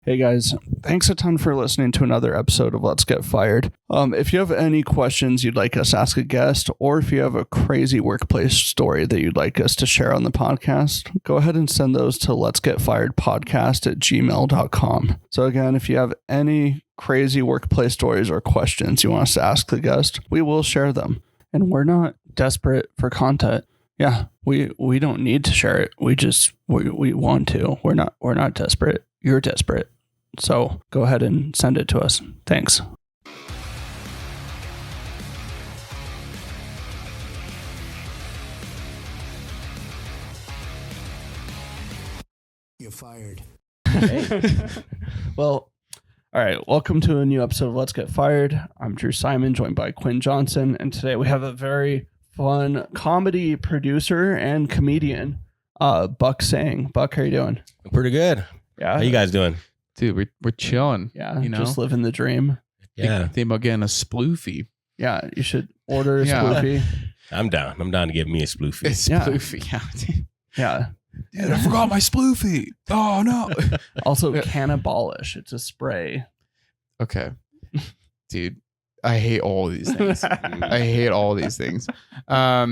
Hey guys, thanks a ton for listening to another episode of Let's Get Fired. If you have any questions you'd like us to ask a guest, or if you have a crazy workplace story that you'd like us to share on the podcast, go ahead and send those to letsgetfiredpodcast@gmail.com. So again, if you have any crazy workplace stories or questions you want us to ask the guest, we will share them. And we're not desperate for content. Yeah, we don't need to share it. We want to. We're not desperate. You're desperate. So go ahead and send it to us. Thanks. You're fired. Hey. Well, all right. Welcome to a new episode of Let's Get Fired. I'm Drew Simon, joined by Quinn Johnson. And today we have a very fun comedy producer and comedian, Buc Seng. Buck, how are you doing? I'm pretty good. Yeah. How you guys doing? Dude, we're chilling. Yeah. You know? Just living the dream. Yeah. Think about getting a sploofy. Yeah. You should order a Yeah. spoofy. I'm down. I'm down to get me a sploofy. A sploofy, yeah. Yeah. Dude, I forgot my sploofy. Oh, no. Also, cannabolish. It's a spray. Okay. Dude, I hate all these things. I hate all these things. Yeah,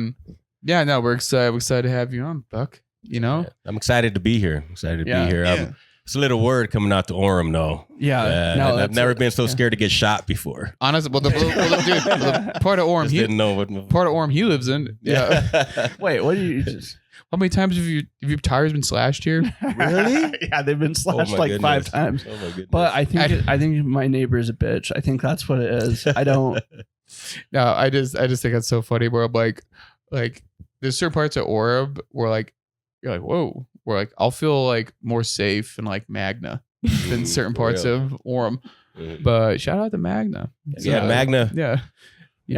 no, we're excited to have you on, Buck. You know? I'm excited to be here. Excited to be here. Yeah. It's a little word coming out to Orem, though. Yeah. No, I've never been so scared to get shot before. Honestly, the part of Orem, Just didn't know what. part of Orem he lives in. Yeah. Wait, what do you just... How many times have your tires been slashed here? Really? Yeah, they've been slashed my like goodness. 5 times. Oh my goodness. But I think my neighbor is a bitch. I think that's what it is. I don't... No, I just think that's so funny. Where I'm like there's certain parts of Orem where like you're like, whoa, where like I'll feel like more safe in like Magna than certain parts of Orem. But shout out to Magna. Yeah, Magna. Yeah.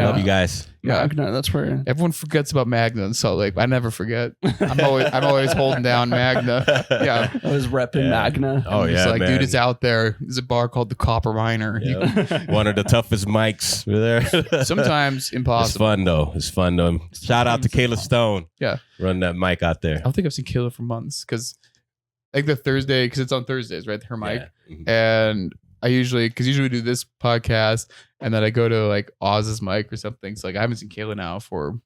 Love you guys. Yeah. Magna, that's where... Everyone forgets about Magna and Salt Lake. I never forget. I'm always holding down Magna. Yeah. I was repping Magna. Oh It's yeah, like, man. dude, it's out there. There's a bar called the Copper Miner. Yeah. One of the toughest mics. We're there. Sometimes It's impossible. fun though. It's fun though. Shout out to Kayla Stone. Yeah. Run that mic out there. I don't think I've seen Killer for months because like the Thursday, because it's on Thursdays, right? Her mic. Yeah. Mhm. And I usually we do this podcast and then I go to like Oz's mic or something. So like I haven't seen Kayla now for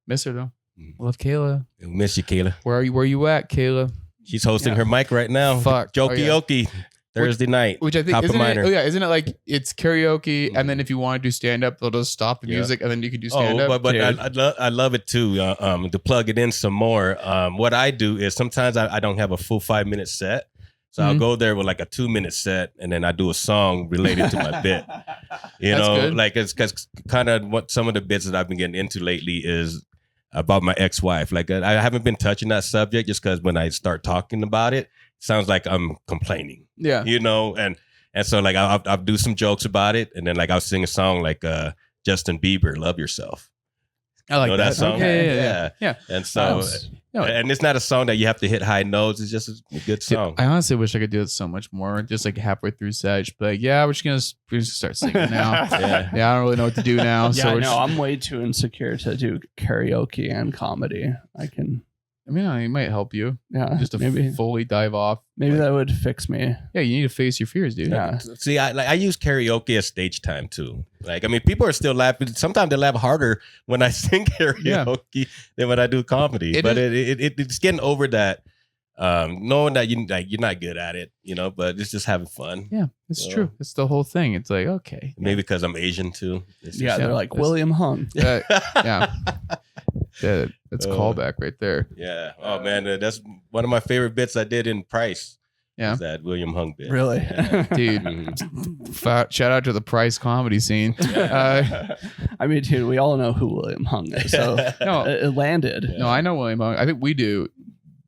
miss her though. Love Kayla. We miss you, Kayla. Where are you at, Kayla? She's hosting Yeah. her mic right now. Fuck. Jokey Oh, Okie. Thursday night. Which I think Copper isn't Miner. isn't it like it's karaoke and then if you want to do stand up, they'll just stop the Yeah. music and then you can do stand up. but Dude. I love it too. To plug it in some more. What I do is sometimes I don't have a full 5-minute set. So I'll Mhm. go there with like a 2-minute set, and then I do a song related to my bit. You That's know, good. like it's because kind of what some of the bits that I've been getting into lately is about my ex-wife. Like I haven't been touching that subject just because when I start talking about it, it sounds like I'm complaining. Yeah. You know, and so like I'll do some jokes about it, and then like I'll sing a song like Justin Bieber, "Love Yourself." I like You know that song? Yeah. And so. No, And it's not a song that you have to hit high notes. It's just a good song. I honestly wish I could do it so much more. Just like halfway through Sag, but like, yeah, we're just gonna start singing now. Yeah. Yeah, I don't really know what to do now. Yeah, so we're no, just- I'm way too insecure to do karaoke and comedy. I mean, it might help you Yeah, just to maybe fully dive off. maybe that would fix me. Yeah, you need to face your fears, dude. Yeah. See, I use karaoke as stage time too. Like, I mean, people are still laughing. Sometimes they laugh harder when I sing karaoke than when I do comedy. It's getting over that, knowing that you're not good at it, you know. But it's just having fun. Yeah, it's So- true. It's the whole thing. It's like, okay. Maybe because I'm Asian too. It's Yeah, just- they're like That's- William Hung. Yeah. That's a callback right there. Yeah. Oh man, that's one of my favorite bits I did in Price. Yeah. Is that William Hung bit. Really? Dude. Mhm. Shout out to the Price comedy scene. I mean, dude, we all know who William Hung is, so No, it landed. no, I know William Hung. I think we do.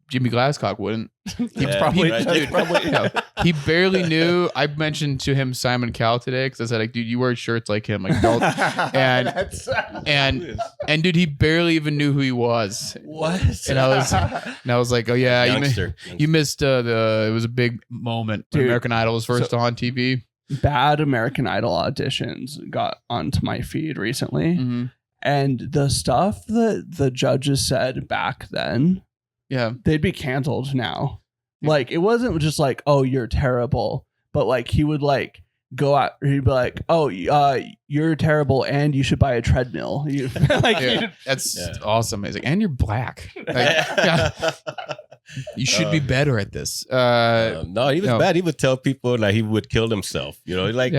Jimmy Glasscock wouldn't. Yeah, probably- right. dude, Probably, no. He barely knew. I mentioned to him Simon Cowell today because I said, like, dude, you wear shirts like him, like, don't. and and dude, he barely even knew who he was. What? And I was like, oh yeah, Youngster. you missed it was a big moment when Dude, American Idol was first on TV. Bad American Idol auditions got onto my feed recently, Mm-hmm. and the stuff that the judges said back then, Yeah, they'd be canceled now. Like it wasn't just like, oh, you're terrible, but like he would like go out. He'd be like, oh, you're terrible, and you should buy a treadmill. That's awesome. He's like, and you're black. Like, you should be better at this. No, he was bad. He would tell people like he would kill himself. Like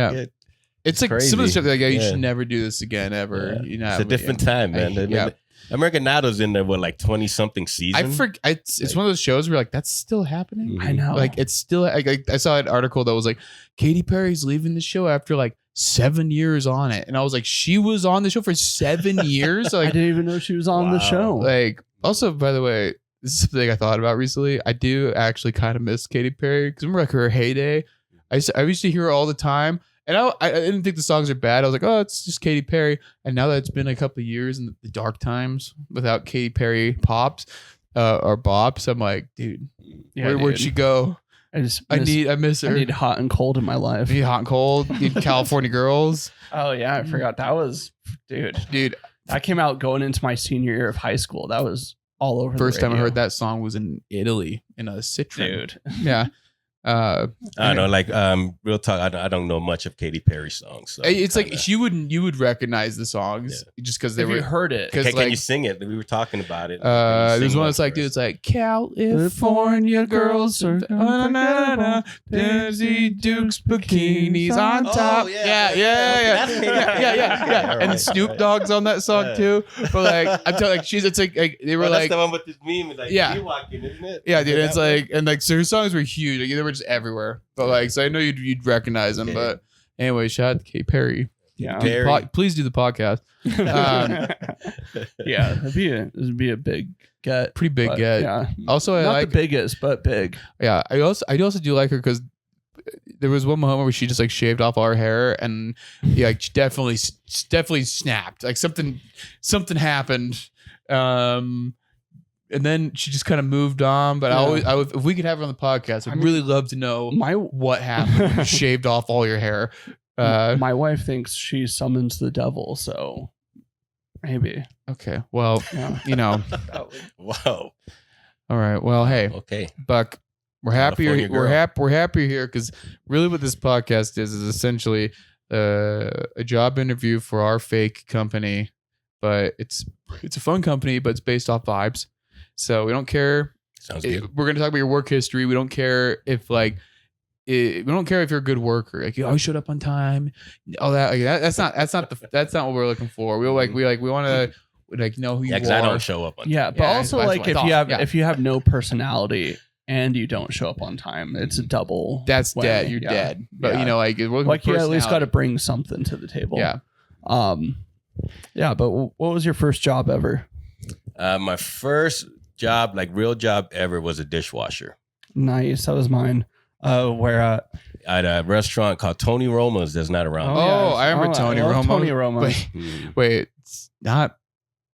it's like crazy. some of the stuff like you should never do this again ever. It's a different time, man. American Idol's in there with like 20 something seasons. It's one of those shows where like that's still happening. I know. Like it's still like I saw an article that was like Katy Perry's leaving the show after like 7 years on it, and I was like, she was on the show for 7 years. Like I didn't even know she was on the show. Like also, by the way, this is something I thought about recently. I do actually kind of miss Katy Perry because remember like her heyday. I used to hear her all the time. And I didn't think the songs are bad. I was like, oh, it's just Katy Perry. And now that it's been a couple of years in the dark times without Katy Perry pops or bops, I'm like, dude, where'd she go? I miss her. I need hot and cold in my life. I need hot and cold. Need California Girls. Oh yeah, I forgot that was, dude. That came out going into my senior year of high school. That was all over. First time I heard that song was in Italy in a Citroen. Dude. Yeah. I don't know, like real talk. I don't know much of Katy Perry songs. So it's like you would recognize the songs just because they if wure you heard it. Okay, can you sing it? We were talking about it. There's one that's like, dude, it's like California girls are Daisy Duke's bikinis on top. Oh, yeah. And Snoop Dogg's on that song too. But like I'm telling, like it's like they were like that's the one with this meme, like walking, isn't it? Yeah, dude. It's like and like so her songs were huge. Like, they were just everywhere. But like, so I know you'd recognize them. But anyway, shout out to Katy Perry. Yeah, please do the podcast. Yeah, it'd be a big get, pretty big get. Yeah. Also, I not like the biggest, but big. Yeah, I also do like her because there was one moment where she just like shaved off all her hair and like she definitely snapped. Like something happened. And then she just kind of moved on. But if we could have her on the podcast, I'd really love to know what happened. You shaved off all your hair. My wife thinks she summons the devil, so maybe. Okay. Well, Whoa. All right. Well, hey. Okay. Buck, we're happy we're happy here because really what this podcast is essentially a job interview for our fake company, but it's a fun company, but it's based off vibes. So we don't care. Sounds good. We're going to talk about your work history. We don't care if we don't care if you're a good worker. Like, you showed up on time. All that. Like, that's not what we're looking for. We want to know who you are. Because I don't show up on time. Yeah, but also like if you have no personality and you don't show up on time, it's a double. That's whammy. dead. You're dead. But like you at least got to bring something to the table. Yeah. Yeah. But what was your first job ever? My first job, like real job ever, was a dishwasher. Nice. That was mine. Where at a restaurant called Tony Roma's that's not around. Oh, I remember Tony Romo. Tony Romo. Wait, it's not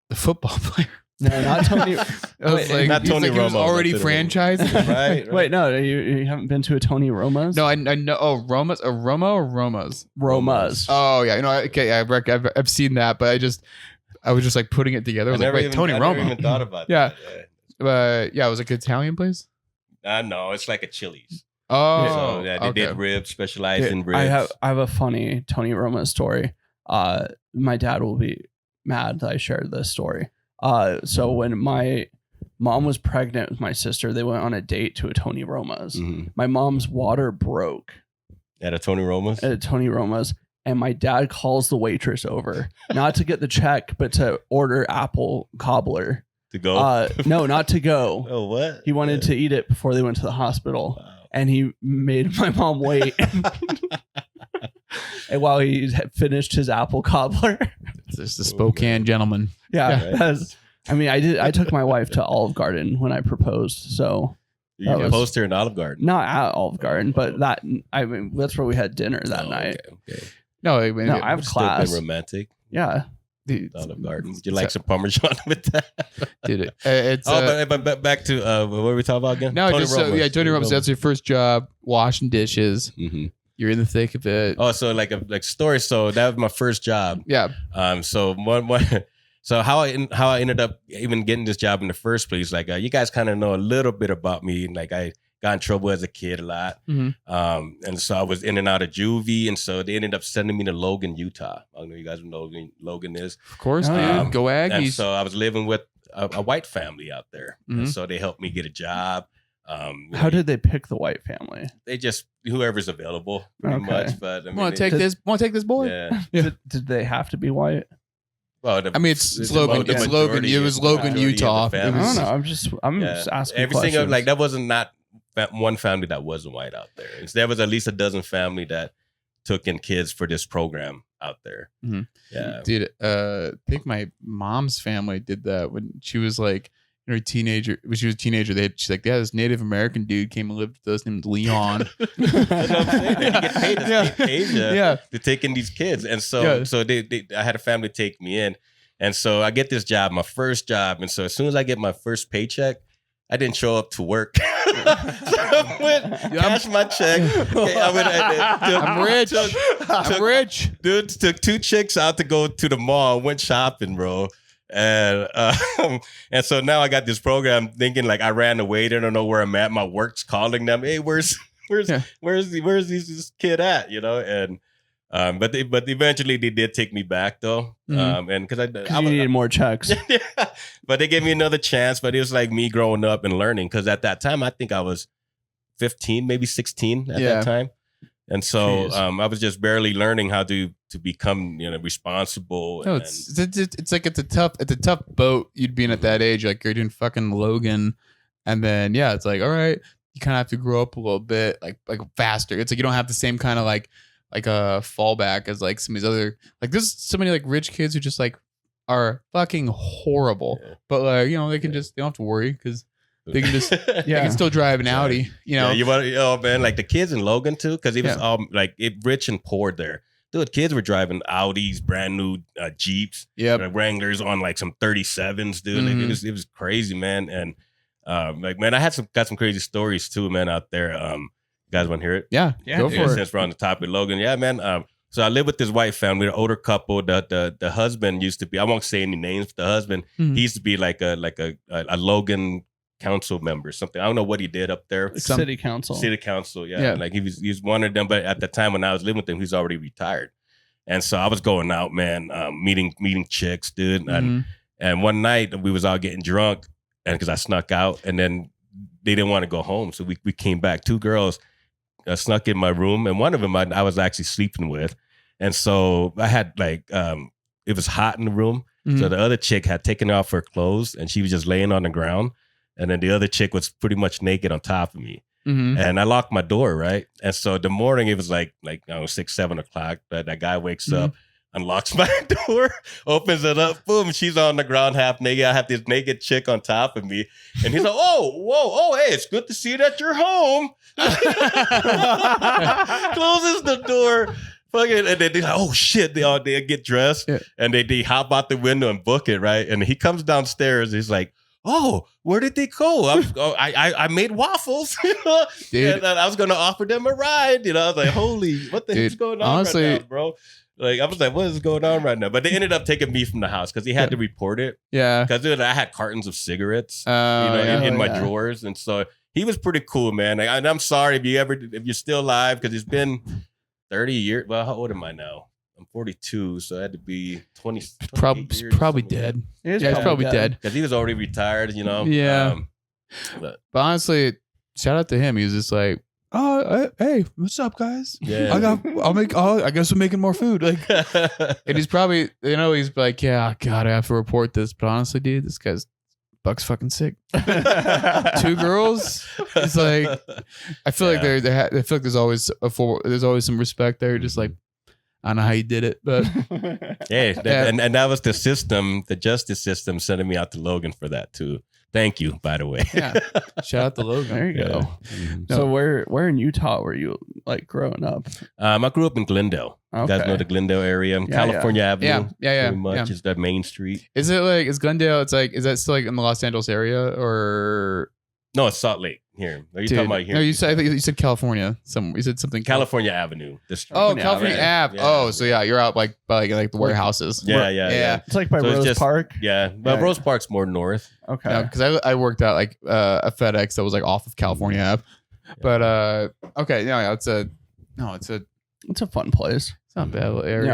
the football player. No, not Tony. Not Tony Romo. He was already franchised. Right. Wait, no, you haven't been to a Tony Roma's? No, I know. Oh, Roma's, a Roma or Roma's? Roma's. Oh yeah, okay, I've seen that, but I was just like putting it together. I was like, wait, Tony Romo. I never even thought about that. Yeah. Yeah, it was like an Italian place. No, it's like a Chili's. Oh, so they did ribs, specialized in ribs. I have a funny Tony Romo story. My dad will be mad that I shared this story. So when my mom was pregnant with my sister, they went on a date to a Tony Roma's. Mm-hmm. My mom's water broke at a Tony Roma's. And my dad calls the waitress over, not to get the check, but to order apple cobbler. To go? No, not to go. Oh, what? He wanted to eat it before they went to the hospital. Wow. And he made my mom wait. And while he had finished his apple cobbler. It's the Spokane gentleman. Yeah. Right. I took my wife to Olive Garden when I proposed. So you proposed her in Olive Garden? Not at Olive Garden, but that's where we had dinner that night. Okay. No, I have class. Still been romantic. Yeah. Olive Garden. Would you like some Parmesan with that? Dude, it's but back to what were we talking about again? No, Tony Romo. Tony Romo. That's your first job, washing dishes. Mm-hmm. You're in the thick of it. Oh, so like story. So that was my first job. Yeah. So so how I ended up even getting this job in the first place. Like you guys kind of know a little bit about me. Like I got in trouble as a kid a lot. And so I was in and out of juvie. And so they ended up sending me to Logan, Utah. I don't know you guys know Logan is. Of course, dude. Go Aggies. And so I was living with a white family out there. And so they helped me get a job. How did they pick the white family? They just whoever's available pretty much. But I mean, want to take this boy? Yeah. Did they have to be white? Well, I mean, it's Logan. It's Logan. It was Logan, Utah. I don't know. I'm just asking every questions. single like that wasn't not one family that wasn't white out there. There was at least a dozen family that took in kids for this program out there. Yeah, dude. I think my mom's family did that when she was like. Her teenager, when she was a teenager, she's like, yeah, this Native American dude came and lived with us named Leon. That's what I'm saying. They get paid to Asia to take in these kids. And so I had a family take me in. And so I get this job, my first job. And so as soon as I get my first paycheck, I didn't show up to work. So I went, cashed my check. Okay, I'm rich. I'm rich. Dude, took 2 chicks out to go to the mall, went shopping, bro. And so now I got this program thinking like I ran away. They don't know where I'm at. My work's calling them. Hey, where's this kid at? You know, and but eventually they did take me back though. And because I needed more checks. But they gave me another chance. But it was like me growing up and learning because at that time I think I was 15, maybe 16 at that time. And so I was just barely learning how to become, responsible. No, it's like it's a tough boat you'd be in at that age. Like you're doing fucking Logan, and then it's like all right, you kind of have to grow up a little bit, like faster. It's like you don't have the same kind of like a fallback as like some of these other like there's so many like rich kids who just like are fucking horrible, but like they can just they don't have to worry because. They can just, they can still drive an Audi, Yeah, you want, man, like the kids in Logan too, because it was all like rich and poor there. Dude, kids were driving Audis, brand new Jeeps, Wranglers on like some 37s, dude. Like, it was crazy, man. And like, man, I got some crazy stories too, man, out there. You guys want to hear it? Yeah, go for it. Since we're on the topic, Logan, man. So I lived with this white family, an older couple. The husband used to be, I won't say any names, but the husband, he used to be like a Logan council member, something. I don't know what he did up there. City council, yeah. Like he was one of them. But at the time when I was living with him, he's already retired. And so I was going out, man, meeting chicks, dude. And one night we was all getting drunk, and because I snuck out, and then they didn't want to go home, so we came back. 2 girls snuck in my room, and one of them I was actually sleeping with. And so I had like it was hot in the room, so the other chick had taken off her clothes, and she was just laying on the ground. And then the other chick was pretty much naked on top of me. And I locked my door, right? And so the morning, it was like 6, 7 o'clock. That guy wakes up, unlocks my door, opens it up, boom, she's on the ground half naked. I have this naked chick on top of me. And he's like, oh, hey, it's good to see that you're home. Closes the door. Fucking, and then they're like, oh shit, they get dressed and they hop out the window and book it, right? And he comes downstairs, he's like, oh, where did they go? I made waffles, Dude. And I was going to offer them a ride. I was like, holy, what the heck's going on right now, bro? Like, I was like, what is going on right now? But they ended up taking me from the house because he had to report it. Yeah. Because I had cartons of cigarettes, in my drawers. And so he was pretty cool, man. And I'm sorry if you're still alive because it's been 30 years. Well, how old am I now? I'm 42, so I had to be 20 probably dead. He's probably dead because he was already retired, Yeah. But honestly, shout out to him. He was just like, "Oh, hey, what's up, guys? Yeah, I guess I'm making more food." Like, and he's probably, he's like, "Yeah, God, I have to report this." But honestly, dude, this guy's Buck's fucking sick. 2 girls. It's like, I feel like I feel like there's always some respect there. Just like. I don't know how you did it, but and that was the system, the justice system, sending me out to Logan for that too. Thank you, by the way. Yeah, shout out to Logan. There you go. So where in Utah were you like growing up? I grew up in Glendale. You guys know the Glendale area, California Avenue. Yeah. Pretty much is that main street. Is Glendale? It's like, is that still like in the Los Angeles area or? No, it's Salt Lake. Here, are you talking about here? No, you said California. You said something. California Avenue. California Ave. Yeah. Oh, so you're out by the warehouses. Yeah. It's like by Rose Park. Yeah, but Rose Park's more north. Okay. Because I worked out like a FedEx that was like off of California Ave. But okay, yeah, it's a fun place. it's not a bad little area.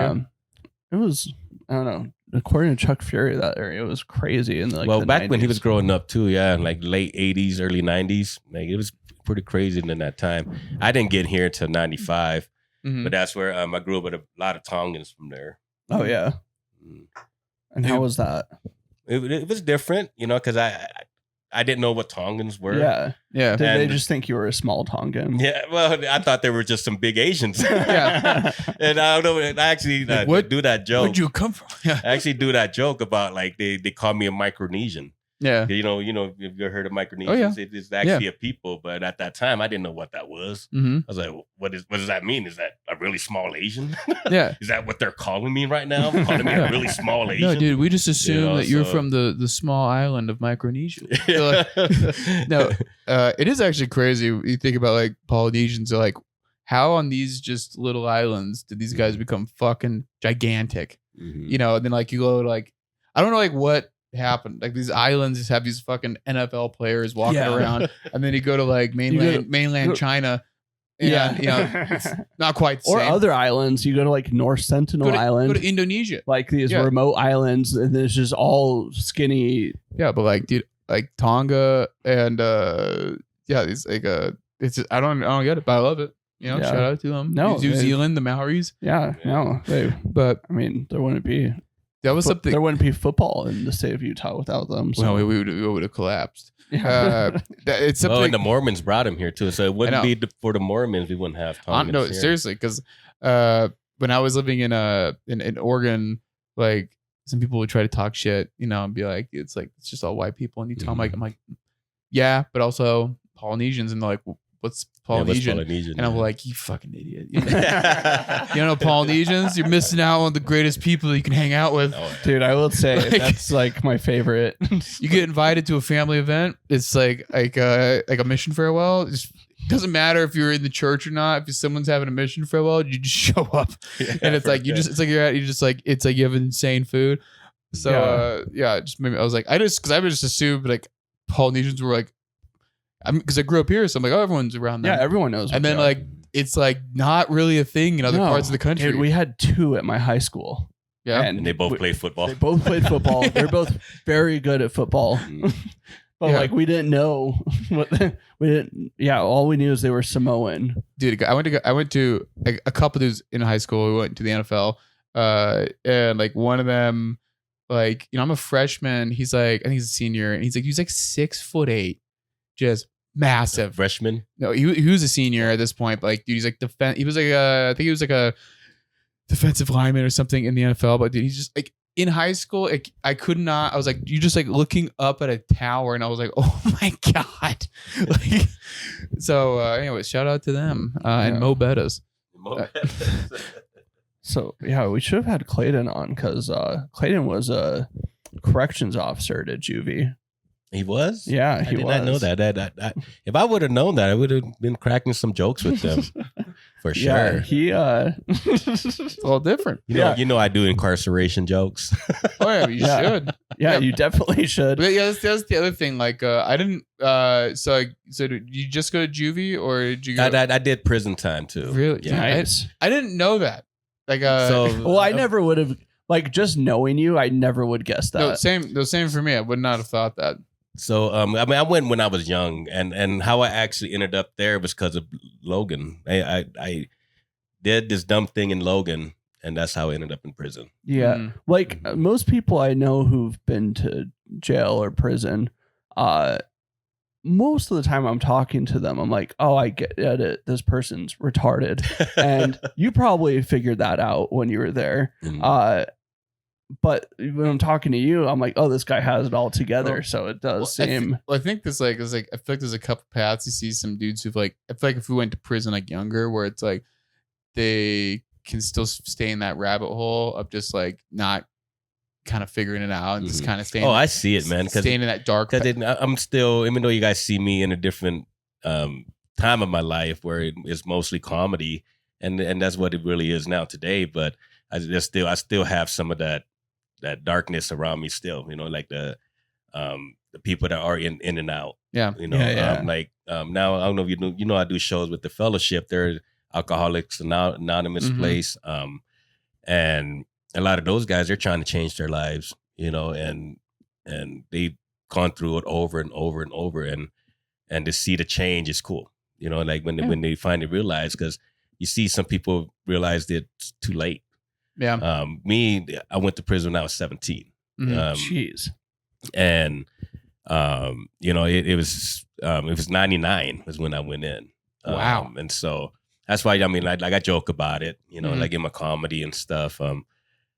Yeah, it was. I don't know. According to Chuck Fury, that area was crazy. In well, the back 90s. when he was growing up too, yeah, in like late 80s, early 90s, like it was pretty crazy in that time. I didn't get here until 95, but that's where I grew up with a lot of Tongans from there. Oh yeah. And how was that? It was different, because I didn't know what Tongans were. Yeah. Yeah. Did they just think you were a small Tongan? Yeah, well, I thought they were just some big Asians. Yeah. And I don't know. I actually do that joke. Where'd you come from? Yeah. I actually do that joke about like they call me a Micronesian. Yeah. You know, if you ever heard of Micronesians, Oh, yeah. It's actually a people. But at that time, I didn't know what that was. Mm-hmm. I was like, what does that mean? Is that a really small Asian? Yeah. Is that what they're calling me right now? Calling me a really small Asian? No, dude, we just assumed that you're so- from the small island of Micronesia. No, it is actually crazy. You think about like Polynesians are like, how on these just little islands did these guys become fucking gigantic? Mhm. And then like you go to like, I don't know like what happened. Like these islands just have these fucking NFL players walking around, and then you go to like mainland China. And, it's not quite the Or same. other islands. You go to like North Sentinel Island. Go to Indonesia. Like these Yeah. remote islands, and it's just all skinny. Yeah, but like, dude, like Tonga and these like it's just, I don't get it, but I love it. Yeah. Shout out to them. No, New they- Zealand, the Maoris. Yeah, no, But I mean, there wouldn't be something. there wouldn't be football in the state of Utah without them. So. Well, we would have collapsed. Yeah. It's Oh, something. and the Mormons brought him here too, so it wouldn't be for the Mormons. We wouldn't have Tongans No, here. seriously, because when I was living in Oregon, like some people would try to talk shit, and be like, it's just all white people in Utah. I'm like, yeah, but also Polynesians, and they're like, what's Polynesian? And I'm like, you fucking idiot. You know Polynesians? You're missing out on the greatest people that you can hang out with. Dude, I will say Like- that's like my favorite. You get invited to a family event. It's like a mission farewell. It doesn't matter if you're in the church or not. If someone's having a mission farewell, you just show up, and it's like it's like you have insane food. So it just made me, I was like, because I would just assumed like Polynesians were like, because I grew up here, so I'm like, oh, everyone's around them. Yeah, everyone knows. And then like it's like not really a thing in other parts of the country. Dude, we had 2 at my high school. Yeah. And they both played football. They both played football. They're both very good at football. But Yeah. like we didn't know we didn't. Yeah, all we knew is they were Samoan. Dude, I went to like, a couple dudes in high school who went to the NFL. And like one of them, like, I'm a freshman. He's like, I think he's a senior, and he's like 6'8", just massive. Freshman. No, he was a senior at this point, but like, dude, he's like he was like I think he was like a defensive lineman or something in the NFL. But dude, he's just like in high school, like, I could not. I was like, you just like looking up at a tower, and I was like, oh my god. Like, so anyways, shout out to them and Mo Bettas. So yeah, we should have had Clayton on because Clayton was a corrections officer at juvie. He was? Yeah, I did not know that. If I would have known that, I would have been cracking some jokes with them. For sure. Yeah, he It's all different. You know I do incarceration jokes. Oh yeah, you Yeah. should. yeah, you definitely should. But yeah, that's the other thing. Like, I didn't. So did you just go to juvie, or did you go? I did prison time too. Really? Yeah. Nice. I didn't know that. Like, Well, I never would have, like, just knowing you, I never would guess that. no, same for me. I would not have thought that. So I mean, I went when I was young, and how I actually ended up there was because of Logan. I did this dumb thing in Logan, and that's how I ended up in prison. Yeah. Mm. Like, most people I know who've been to jail or prison, most of the time I'm talking to them, I'm like, oh, I get it. This person's retarded. And you probably figured that out when you were there. Mhm. But when I'm talking to you, I'm like, oh, this guy has it all together. Well, So it does I seem. think this I feel like there's a couple paths. You see some dudes who've like, I feel like if we went to prison like younger, where it's like they can still stay in that rabbit hole of just like not kind of figuring it out and just kind of staying. Oh, I see it, man. Staying in that dark. Because I'm still, even though you guys see me in a different time of my life where it's mostly comedy, and that's what it really is now today. But I still have some of that darkness around me still. Like the the people that are in and out. Yeah. You know, now I don't know if you know I do shows with the Fellowship. They're Alcoholics Anonymous place, and a lot of those guys, they're trying to change their lives, you know, and they've gone through it over and over and over, and to see the change is cool, you know, like when they finally realize, because you see some people realize that it's too late. Yeah. Me, I went to prison when I was 17. Jeez. And you know, it was 99 was when I went in. Wow. And so that's why, I mean, like I joke about it, you know, like in my comedy and stuff.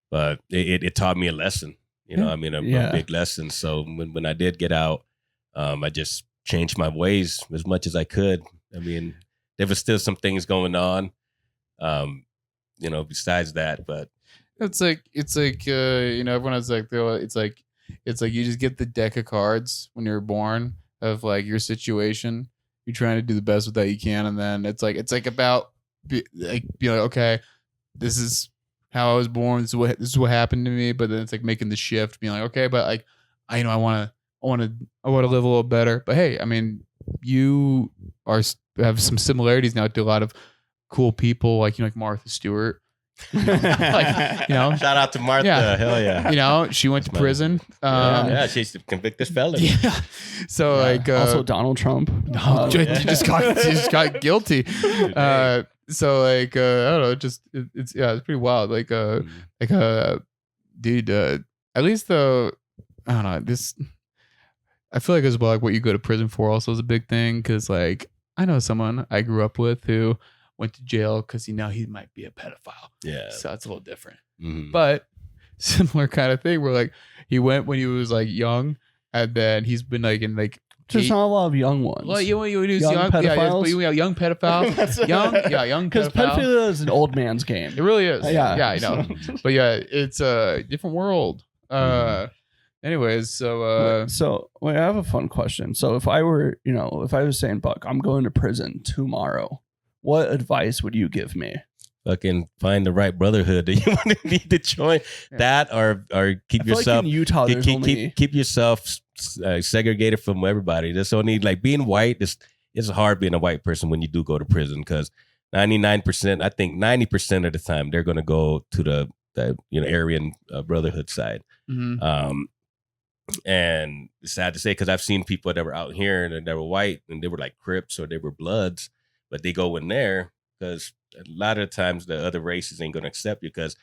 But it taught me a lesson, you know, I mean, a big lesson. So when I did get out, I just changed my ways as much as I could. I mean, there was still some things going on, you know, besides that, but it's like you know, everyone has like, it's like you just get the deck of cards when you're born of like your situation. You're trying to do the best with that you can, and then it's like about being like, okay, this is how I was born. This is what happened to me. But then it's like making the shift, being like, okay, but like I want to live a little better. But hey, I mean, you have some similarities now to a lot of cool people, like like Martha Stewart. Like, shout out to Martha. Yeah. Hell yeah. She went to prison. She's a convicted felon. Yeah. So like also Donald Trump. Just got guilty. So like I don't know, it's pretty wild. Like dude, at least though, I don't know, this I feel like as well, like what you go to prison for also is a big thing, because like I know someone I grew up with who went to jail because he might be a pedophile. Yeah. So it's a little different. Mm-hmm. But similar kind of thing where like he went when he was like young, and then he's been like in like there's not a lot of young ones. Well, young pedophiles. Young pedophiles. young because pedophilia is an old man's game. It really is. Yeah, I know. But yeah, it's a different world. Anyways, so wait, I have a fun question. So if I were, if I was saying, Buck, I'm going to prison tomorrow, what advice would you give me? Fucking find the right brotherhood that you want to need to join. Yeah. That or keep yourself. Like in Utah, keep yourself segregated from everybody. There's only like being white. It's hard being a white person when you do go to prison, because 99%, I think 90% of the time they're going to go to the Aryan brotherhood side. Mm-hmm. And it's sad to say, because I've seen people that were out here and they were white and they were like Crips or they were Bloods, but they go in there because a lot of the times the other races ain't going to accept you, because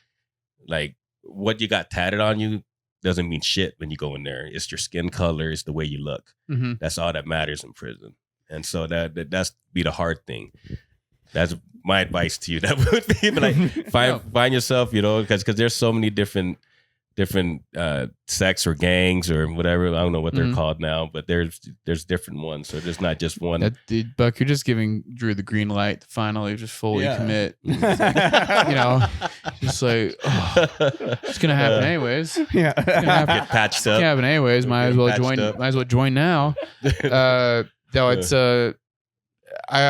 like what you got tatted on you doesn't mean shit when you go in there. It's your skin color, it's the way you look. Mm-hmm. That's all that matters in prison. And so that's be the hard thing. That's my advice to you. That would be like find yourself, because there's so many different sects or gangs or whatever. I don't know what they're called now, but there's different ones. So there's not just one. Dude, Buck, you're just giving Drew the green light to finally just fully commit. Just like, it's gonna happen anyways. Yeah, it's gonna happen. Get patched up. It's gonna happen anyways. Might as well join. Might as well join now. No, it's I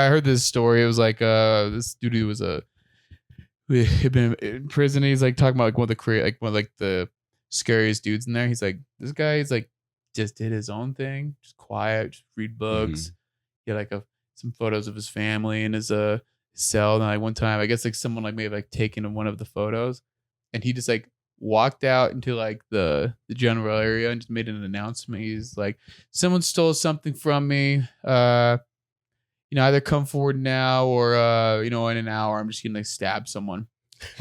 heard this story. It was like this dude who was he'd been in prison. He's like talking about like one of the scariest dudes in there. He's like, this guy is like just did his own thing, just quiet, just read books. Mm-hmm. He had like some photos of his family in his cell. And like one time, I guess like someone like may have like taken one of the photos, and he just like walked out into like the general area and just made an announcement. He's like, someone stole something from me. Either come forward now or in an hour I'm just gonna like stab someone.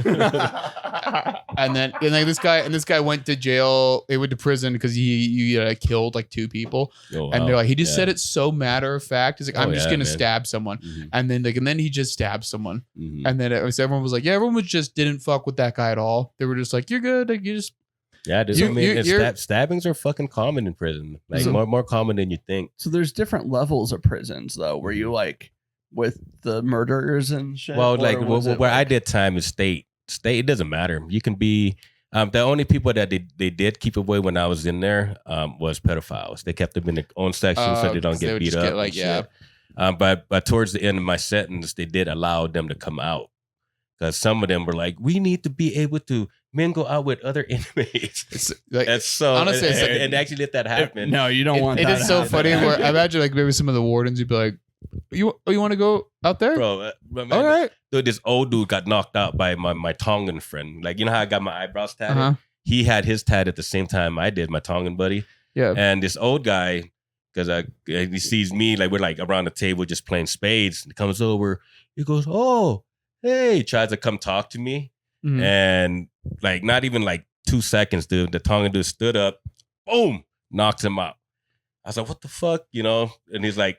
and this guy went to jail. They went to prison because he killed like 2 people. Oh, wow. And they're like, he just said it so matter of fact. He's like, I'm just gonna stab someone. Mm-hmm. And then he just stabbed someone. Mm-hmm. And then everyone was like, yeah, everyone just didn't fuck with that guy at all. They were just like, you're good. Like you just. Yeah, stabbings are fucking common in prison. Like more common than you think. So there's different levels of prisons though, where you like with the murderers and shit. Well, like where I did time is state. It doesn't matter. You can be the only people that they did keep away when I was in there was pedophiles. They kept them in their own section so they don't get beat up. But towards the end of my sentence, they did allow them to come out. Because some of them were like, we need to be able to men go out with other inmates. It's like, That's so honestly, it's like- and actually let that happen. No, you don't want it that. is so to funny. happen. Where I imagine like maybe some of the wardens would be like, "You want to go out there? Bro, man, All right." dude, this old dude got knocked out by my Tongan friend. Like, you know how I got my eyebrows tatted? Uh-huh. He had his tat at the same time I did, my Tongan buddy. Yeah. And this old guy, because he sees me, like we're like around the table just playing spades. He comes over. He goes, "Oh, hey," tries to come talk to me. Mhm. And like not even like 2 seconds, dude, the Tongan dude stood up, boom, knocks him out. I was like, "What the fuck?" You know? And he's like,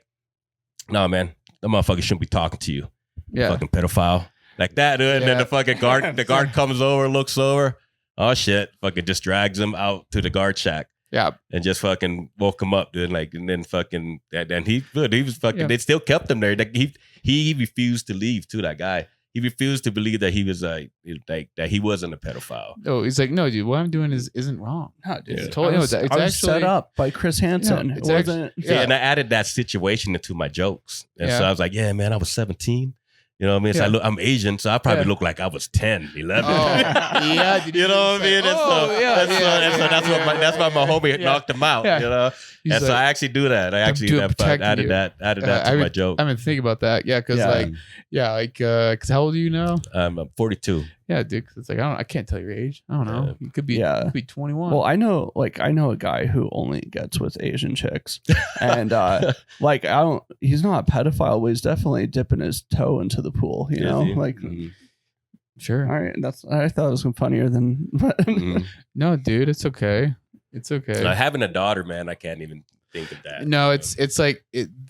"No, man, that motherfucker shouldn't be talking to you. Yeah. Fucking pedophile." Like that, dude. And then Yeah. the fucking guard comes over, looks over. Oh shit. Fucking just drags him out to the guard shack. Yeah. And just fucking woke him up, dude. Like, and then fucking, and he was fucking, Yeah. they still kept him there. Like, he refused to leave too, that guy. He refused to believe that he was like that he wasn't a pedophile. Oh, he's like, "No, dude, what I'm doing isn't wrong." No, dude. Yeah. Totally, I was, it's I was actually set up by Chris Hansen. Yeah, it it's wasn't. See, Yeah. and I added that situation into my jokes. And so Yeah. I was like, yeah, man, I was 17. You know what I mean? So Yeah. I'm Asian, so I probably Yeah. look like I was 10, 11. Oh, yeah, did You know what I say- mean? And Oh, so, yeah, and so, yeah, and so yeah, that's yeah, why my homie yeah. knocked him out. Yeah. You know, He's and so like, I actually do that. I actually doing protecting added you. that to my joke. I mean, think about that. Yeah, because because how old are you now? I'm 42. Yeah, dude. 'Cause it's like I can't tell your age. I don't know. Yeah. You could be Yeah. you could be 21. Well, I know a guy who only gets with Asian chicks, and like he's not a pedophile, but he's definitely dipping his toe into the pool. You know, like Mhm. sure. all right, I thought it was funnier than. Mhm. No, dude, it's okay. It's okay. Having a daughter, man, I can't even think of that. No, it's like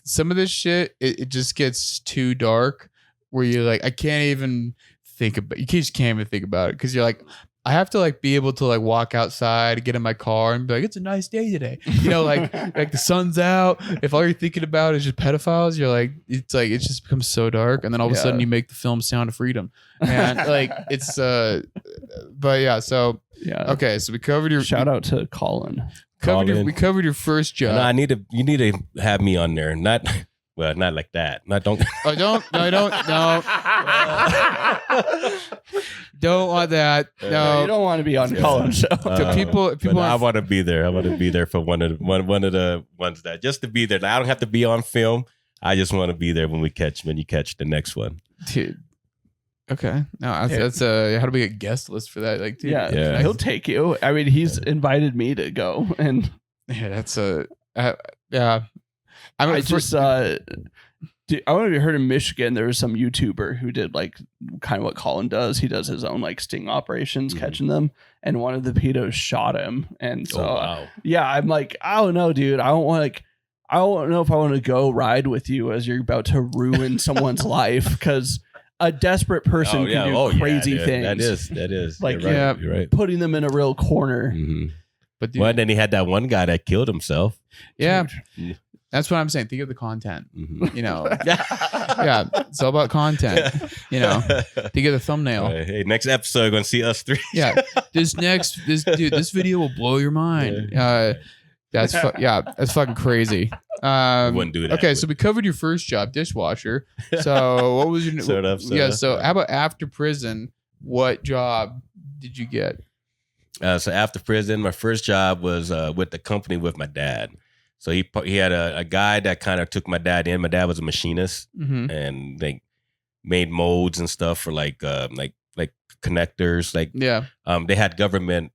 some of this shit. It just gets too dark where you're like, I can't even think about. You just can't even think about it because you're like, I have to like be able to like walk outside, get in my car, and be like, it's a nice day today. You know, like like the sun's out. If all you're thinking about is just pedophiles, you're like, it just becomes so dark, and then all of a sudden you make the film Sound of Freedom, and like it's but yeah. So Yeah. okay, so we covered your Shout out to Colin. we covered your first job. No, you need to have me on there. Not like that. Not don't. I don't want that. You No. don't want to be on Colin's show. To people But I aren't- want to be there. I want to be there for one of the ones that just to be there. I don't have to be on film. I just want to be there when you catch the next one. Dude. Okay. No, that's how do we get guest list for that? Like, dude, Yeah, Yeah. he'll take you. I mean, he's invited me to go, and yeah, that's yeah. I mean, I just I don't know if you heard in Michigan, there was some YouTuber who did like kind of what Colin does. He does his own like sting operations, Mhm. catching them, and one of the pedos shot him. And so, wow. yeah, I'm like, I don't know, dude. I don't know if I want to go ride with you as you're about to ruin someone's life because a desperate person can do crazy things. That is. Like, You're right. yeah. You're right. Putting them in a real corner. Mhm. but dude, Well, and then he had that one guy that killed himself. yeah, Dude. that's what I'm saying. Think of the content. Mhm. You know, yeah, it's all about content. You know, think of the thumbnail. Hey, next episode, you're gonna see us three. Yeah, this video will blow your mind. That's fucking crazy. Wouldn't do that. Okay, so we covered your first job, dishwasher. So what was your Sort of. So how about after prison? What job did you get? So after prison, my first job was with the company with my dad. So he had a guy that kind of took my dad in. My dad was a machinist, Mm-hmm. and they made molds and stuff for like connectors. Like Yeah. they had government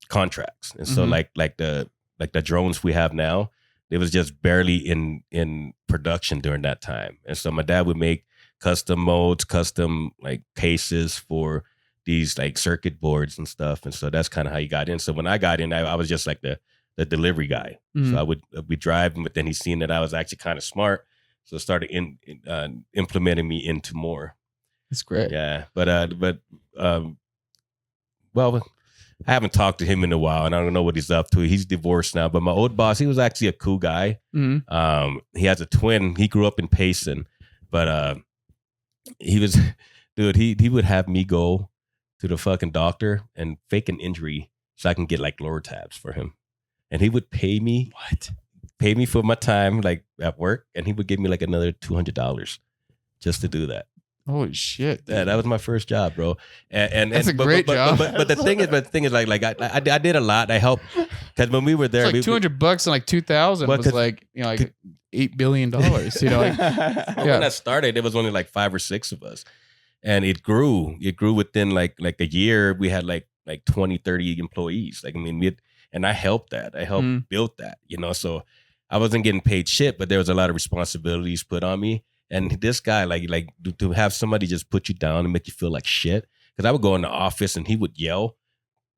contracts, and so Mhm. like the drones we have now, it was just barely in production during that time. And so my dad would make custom molds, custom like cases for these like circuit boards and stuff. And so that's kind of how he got in. So when I got in, I was just like the delivery guy. Mhm. So I would be driving, but then he seen that I was actually kind of smart, so started implementing me into more. That's great. Yeah, well, I haven't talked to him in a while, and I don't know what he's up to. He's divorced now, but my old boss, he was actually a cool guy. Mhm. He has a twin. He grew up in Payson, but he was, dude. He would have me go to the fucking doctor and fake an injury so I can get like lower tabs for him, and he would pay me for my time like at work, and he would give me like another $200 just to do that. Holy shit! Dude. Yeah, that was my first job, bro. And That's a great job. But the thing is, like I did a lot. I helped because when we were there, it's like $200 in like 2000 was like like $8 billion. You know, like, when I started, it was only like 5 or 6 of us, and it grew. It grew within like a year. We had like 20, 30 employees. Like I mean, and I helped that. I helped build that. You know, so I wasn't getting paid shit, but there was a lot of responsibilities put on me. And this guy, like to have somebody just put you down and make you feel like shit. Because I would go in the office and he would yell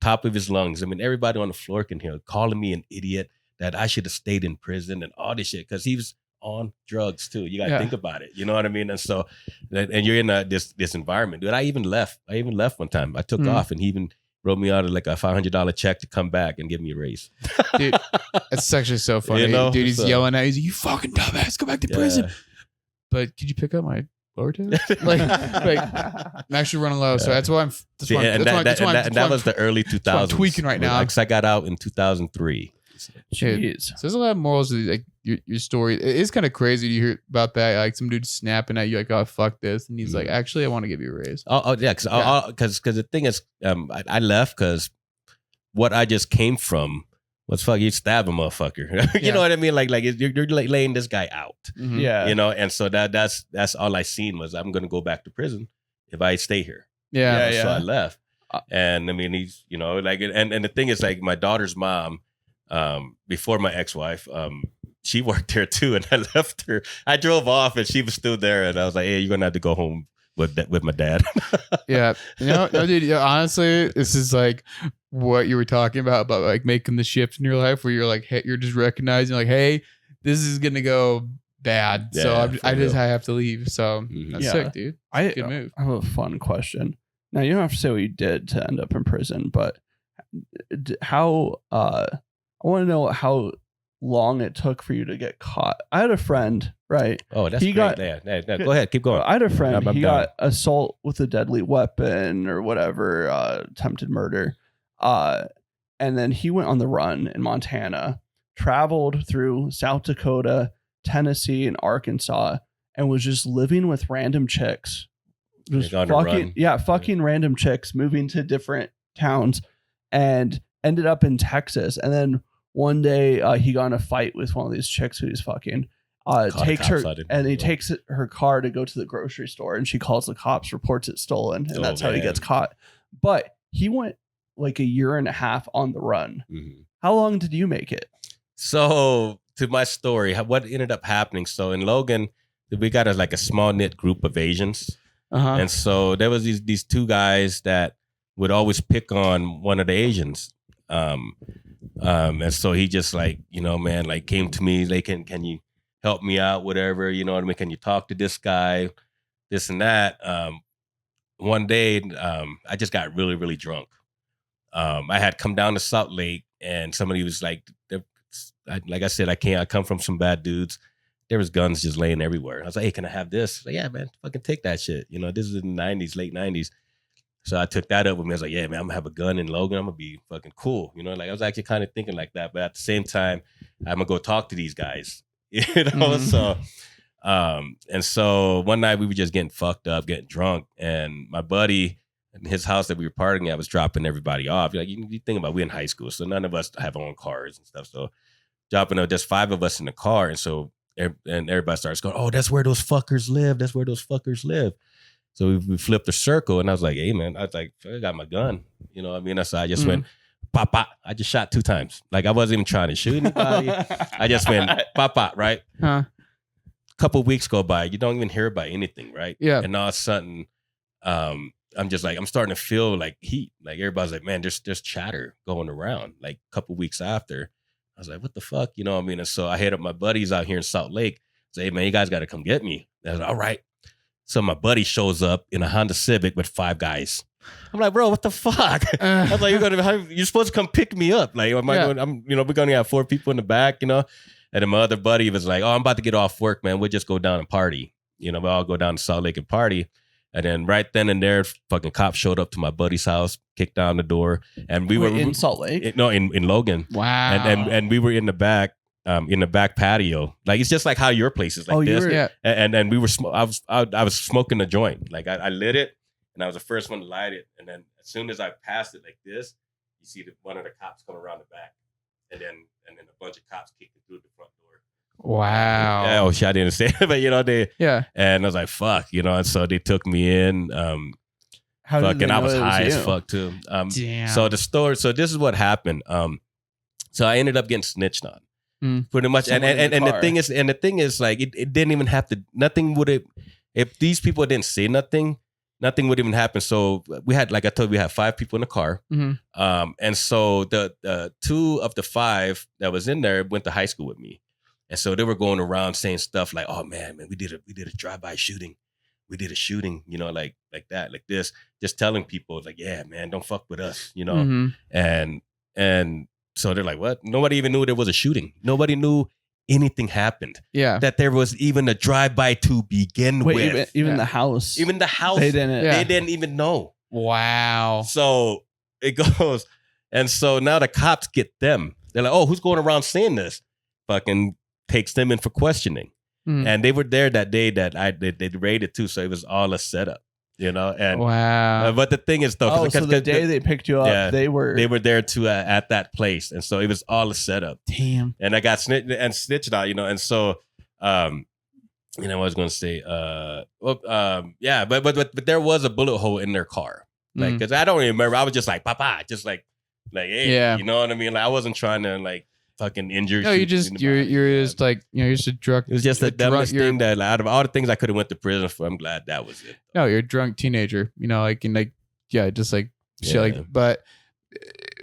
top of his lungs. I mean, everybody on the floor can hear calling me an idiot, that I should have stayed in prison and all this shit. Because he was on drugs too. You got to think about it. You know what I mean? And so, and you're in this environment. Dude, I even left one time. I took off and he even wrote me out like a $500 check to come back and give me a raise. Dude, that's actually so funny. You know? Dude, he's yelling at you. He's like, you fucking dumbass, go back to prison. But could you pick up my blower too? like I'm actually running low, so that's why I'm. That was the early 2000s. I'm tweaking right now. Because I got out in 2003. Jeez. So there's a lot of morals to like your story. It is kind of crazy to hear about that. Like some dude snapping at you, like, "Oh fuck this," and he's like, "Actually, I want to give you a raise." Oh yeah, because the thing is, I left because what I just came from. Let's fuck you, stab a motherfucker. You know what I mean? Like you're like laying this guy out. Yeah. You know, and so that's all I seen was I'm gonna go back to prison if I stay here. Yeah. So I left. And I mean he's, you know, like and the thing is like my daughter's mom, before my ex-wife, she worked there too, and I left her. I drove off and she was still there, and I was like, hey, you're gonna have to go home with my dad. Yeah. No, dude, honestly, this is like what you were talking about like making the shift in your life where you're like, hey, you're just recognizing like, hey, this is gonna go bad. Yeah, so I have to leave. So that's sick, dude. Good move. I have a fun question. Now you don't have to say what you did to end up in prison, but how I want to know how long it took for you to get caught. I had a friend, right? Oh, that's great. Go ahead, keep going. I had a friend. He got assault with a deadly weapon or whatever, attempted murder. And then he went on the run in Montana, traveled through South Dakota, Tennessee, and Arkansas, and was just living with random chicks. Just fucking random chicks, moving to different towns, and ended up in Texas. And then one day he got in a fight with one of these chicks who he's fucking. Takes her and he takes her car to go to the grocery store, and she calls the cops, reports it stolen, and that's how he gets caught. But he went like a year and a half on the run. How long did you make it? So to my story, what ended up happening? So in Logan, we got a small knit group of Asians, and so there was these 2 guys that would always pick on one of the Asians. And so he just like, you know, man, like came to me, like, can you help me out, whatever, you know what I mean? Can you talk to this guy, this and that? One day, I just got really, really drunk. I had come down to Salt Lake, and somebody was like I said, I come from some bad dudes. There was guns just laying everywhere. I was like, hey, can I have this? Like, yeah, man, fucking take that shit. You know, this is in the 90s, late 90s. So I took that up with me. I was like, yeah, man, I'm gonna have a gun in Logan. I'm gonna be fucking cool. You know, like I was actually kind of thinking like that. But at the same time, I'm gonna go talk to these guys. You know, so and so one night we were just getting fucked up, getting drunk, and my buddy in his house that we were partying at was dropping everybody off. Like you think about, we in high school, so none of us have our own cars and stuff. So dropping just 5 of us in the car, and so everybody starts going, oh, that's where those fuckers live. That's where those fuckers live. So we flipped the circle, and I was like, hey, man, I got my gun. You know what I mean? So I just went, pop, pop. I just shot 2 times. Like, I wasn't even trying to shoot anybody. I just went, pop, pop, right? Couple weeks go by. You don't even hear about anything, right? Yeah. And all of a sudden, I'm just like, I'm starting to feel like heat. Like, everybody's like, man, there's chatter going around. Like, a couple weeks after, I was like, what the fuck? You know what I mean? And so I hit up my buddies out here in Salt Lake. Say, hey, man, you guys got to come get me. And I was like, all right. So my buddy shows up in a Honda Civic with 5 guys. I'm like, bro, what the fuck? I was like, you're supposed to come pick me up. Like, we're gonna have 4 people in the back, you know. And then my other buddy was like, oh, I'm about to get off work, man. We'll just go down and party. You know, we all go down to Salt Lake and party. And then right then and there, fucking cops showed up to my buddy's house, kicked down the door, and we were in Salt Lake. No, in Logan. Wow. And we were in the back. in the back patio. Like, it's just like how your place is like this. Yeah. And we were, I was smoking a joint. Like I lit it and I was the first one to light it. And then as soon as I passed it like this, you see one of the cops come around the back. And then a bunch of cops kicked it through the front door. Wow. Yeah, oh shit, I didn't say it, but they and I was like, fuck, and so they took me in. Fucking, I was high as fuck too. Damn. So this is what happened. So I ended up getting snitched on. Pretty much. And the thing is like it didn't even have to, nothing would have, if these people didn't say nothing would even happen. So we had, like I told you, we had 5 people in the car. And so the 2 of the 5 that was in there went to high school with me. And so they were going around saying stuff like, "Oh man, we did a drive-by shooting. We did a shooting, like that, like this." Just telling people like, "Yeah, man, don't fuck with us," And so they're like, "What?" Nobody even knew there was a shooting. Nobody knew anything happened. Yeah, that there was even a drive-by to begin with. Even the house. Even the house. They didn't. They didn't even know. Wow. So it goes, and so now the cops get them. They're like, "Oh, who's going around saying this?" Fucking takes them in for questioning. And they were there that day that they raided too, so it was all a setup, And wow. But the thing is, though, so the day they picked you up, they were there too at that place, and so it was all a setup. Damn. And I got snitched out, and so I was going to say, but there was a bullet hole in their car, like because I don't remember. I was just like, "Papa," just like, hey, you know what I mean? Like I wasn't trying to like fucking injure. No, you're just like you're just a drunk. It was just the dumbest thing that out of all the things I could have went to prison for, I'm glad that was it. No, you're a drunk teenager. Just like shit. Like, but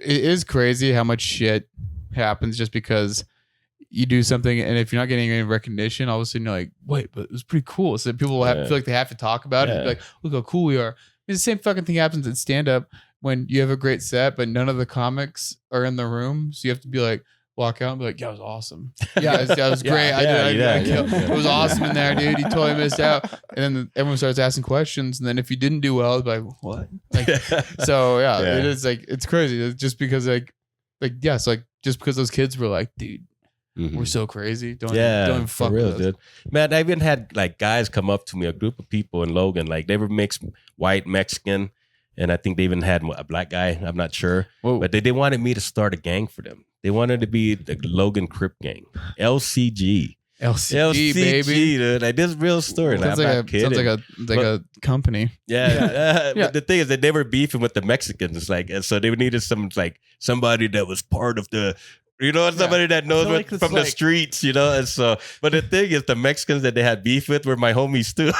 it is crazy how much shit happens just because you do something, and if you're not getting any recognition, all of a sudden you're like, wait, but it was pretty cool. So people feel like they have to talk about it. And be like, look how cool we are. It's the same fucking thing happens in stand up when you have a great set, but none of the comics are in the room, so you have to be like. Walk out and be like, "Yeah, it was awesome. Yeah, that was great. It was awesome in there, dude. You totally missed out." And then everyone starts asking questions, and then if you didn't do well, it's like, "What?" Like, so it is like it's crazy. It's just because so just because those kids were like, "Dude, we're so crazy. Don't even fuck with us." Dude. Man, I even had like guys come up to me, a group of people in Logan, like they were mixed white Mexican, and I think they even had a black guy. I'm not sure, but they wanted me to start a gang for them. They wanted to be the Logan Crip gang, LCG, baby. Dude. Like this real story. Sounds like a company. Yeah. But the thing is that they were beefing with the Mexicans, like, and so they needed somebody that was part of the. Somebody that knows from the streets, and so, but the thing is, the Mexicans that they had beef with were my homies too.